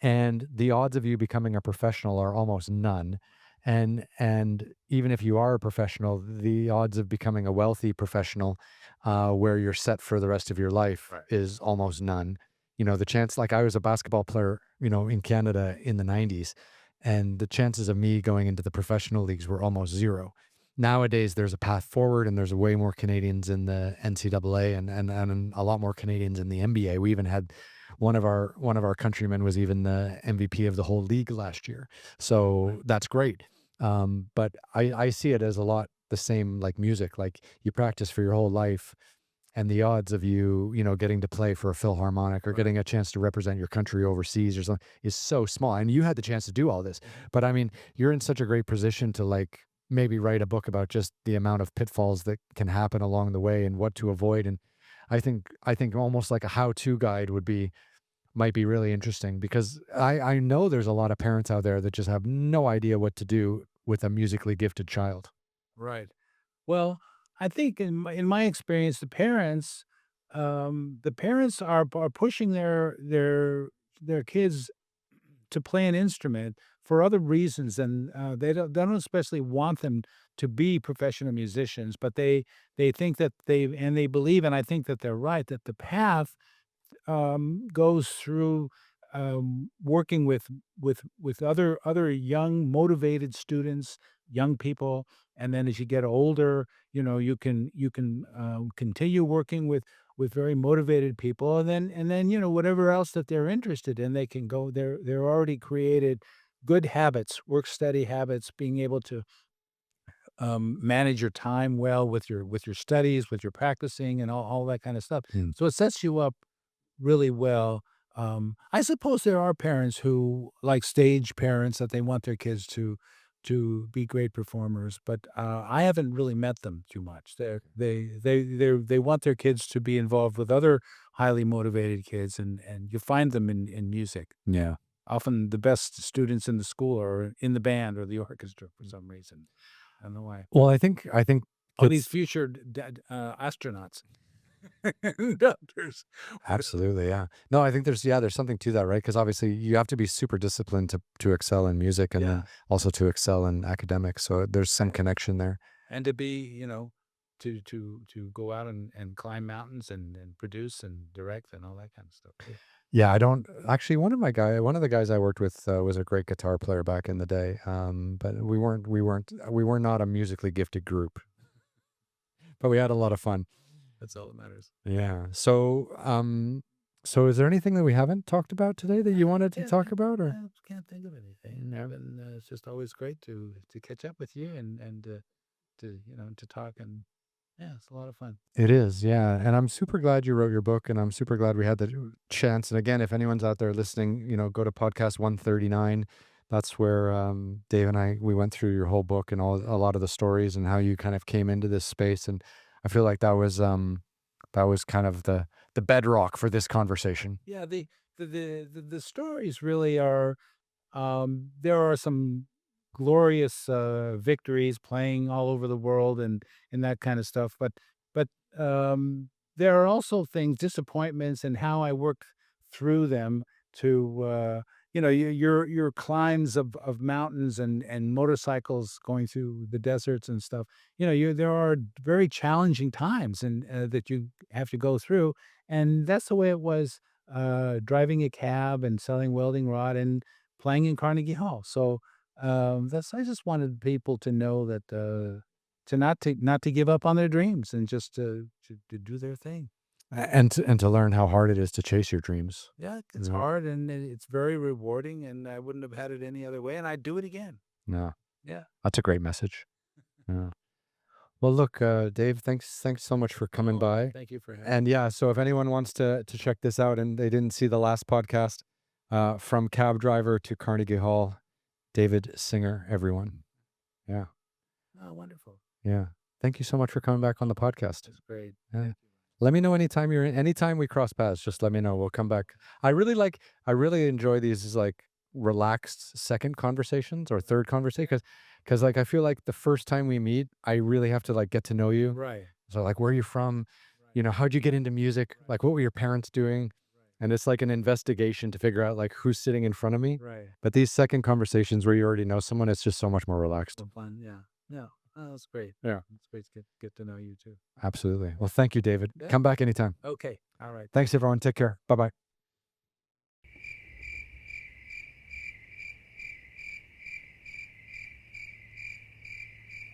and the odds of you becoming a professional are almost none. And even if you are a professional, the odds of becoming a wealthy professional, where you're set for the rest of your life, Right. is almost none. The chance, like I was a basketball player, in Canada in the '90s, and the chances of me going into the professional leagues were almost zero. Nowadays, there's a path forward, and there's way more Canadians in the NCAA, and a lot more Canadians in the NBA. We even had one of our countrymen was even the MVP of the whole league last year. So that's great. But I see it as a lot the same like music. Like you practice for your whole life, and the odds of you, getting to play for a Philharmonic or Right. getting a chance to represent your country overseas or something is so small. And you had the chance to do all this. But I mean, you're in such a great position to like maybe write a book about just the amount of pitfalls that can happen along the way and what to avoid. And I think almost like a how-to guide might be really interesting, because I know there's a lot of parents out there that just have no idea what to do with a musically gifted child. Right. Well, I think in my experience, the parents are pushing their kids to play an instrument for other reasons, and they don't especially want them to be professional musicians, but they think that they believe, and I think that they're right, that the path goes through working with other young motivated students, young people, and then as you get older, you can continue working with very motivated people, and then whatever else that they're interested in, they can go. They're already created good habits, work study habits, being able to manage your time well with your studies, with your practicing, and all that kind of stuff. Mm. So it sets you up really well. I suppose there are parents who, like stage parents, that they want their kids to be great performers, but I haven't really met them too much. They want their kids to be involved with other highly motivated kids, and you find them in music. Yeah. Often the best students in the school are in the band or the orchestra for some reason. I don't know why. Well, I think All these that's future astronauts, doctors, whatever. absolutely, yeah. No, I think there's something to that, right? Because obviously you have to be super disciplined to excel in music, and then Yeah. also to excel in academics. So there's some Right. connection there. And to be, to go out and climb mountains and produce and direct and all that kind of stuff too. Yeah, I don't actually. One of the guys I worked with was a great guitar player back in the day. But we were not a musically gifted group, but we had a lot of fun. That's all that matters. Yeah. So is there anything that we haven't talked about today that you wanted to Can't talk think, about, or? I can't think of anything. No. And it's just always great to catch up with you and to talk, and yeah, it's a lot of fun. It is, yeah. And I'm super glad you wrote your book, and I'm super glad we had the chance. And again, if anyone's out there listening, go to podcast 139. That's where Dave and we went through your whole book and a lot of the stories and how you kind of came into this space. And I feel like that was kind of the bedrock for this conversation. Yeah, the stories really are. There are some glorious victories playing all over the world and that kind of stuff, but there are also things, disappointments, and how I work through them to your climbs of mountains and motorcycles going through the deserts and stuff. There are very challenging times and that you have to go through, and that's the way it was driving a cab and selling welding rod and playing in Carnegie Hall. So, that's I just wanted people to know that, to not to give up on their dreams and just to do their thing. And to learn how hard it is to chase your dreams. Yeah, it's Yeah. hard and it's very rewarding, and I wouldn't have had it any other way, and I'd do it again. Yeah. Yeah. That's a great message. Yeah. Well, look, Dave, thanks so much for coming Oh, by. thank you for having And yeah, so if anyone wants to check this out and they didn't see the last podcast, from cab driver to Carnegie Hall, David Singer, everyone. Yeah, Oh, wonderful. yeah. Thank you so much for coming back on the podcast. That's great. Yeah. Thank you. Let me know anytime we cross paths, just let me know. We'll come back. I really enjoy these like relaxed second conversations or third conversation, because like I feel like the first time we meet, I really have to like get to know you. Right. So like, where are you from? Right. How'd you get into music? Right. Like, what were your parents doing? And it's like an investigation to figure out like who's sitting in front of me. Right. But these second conversations where you already know someone, it's just so much more relaxed. So fun. Yeah. Yeah. Oh, that's great. Yeah. It's great to get to know you too. Absolutely. Well, thank you, David. Yeah. Come back anytime. Okay. All right. Thanks, everyone. Take care. Bye bye.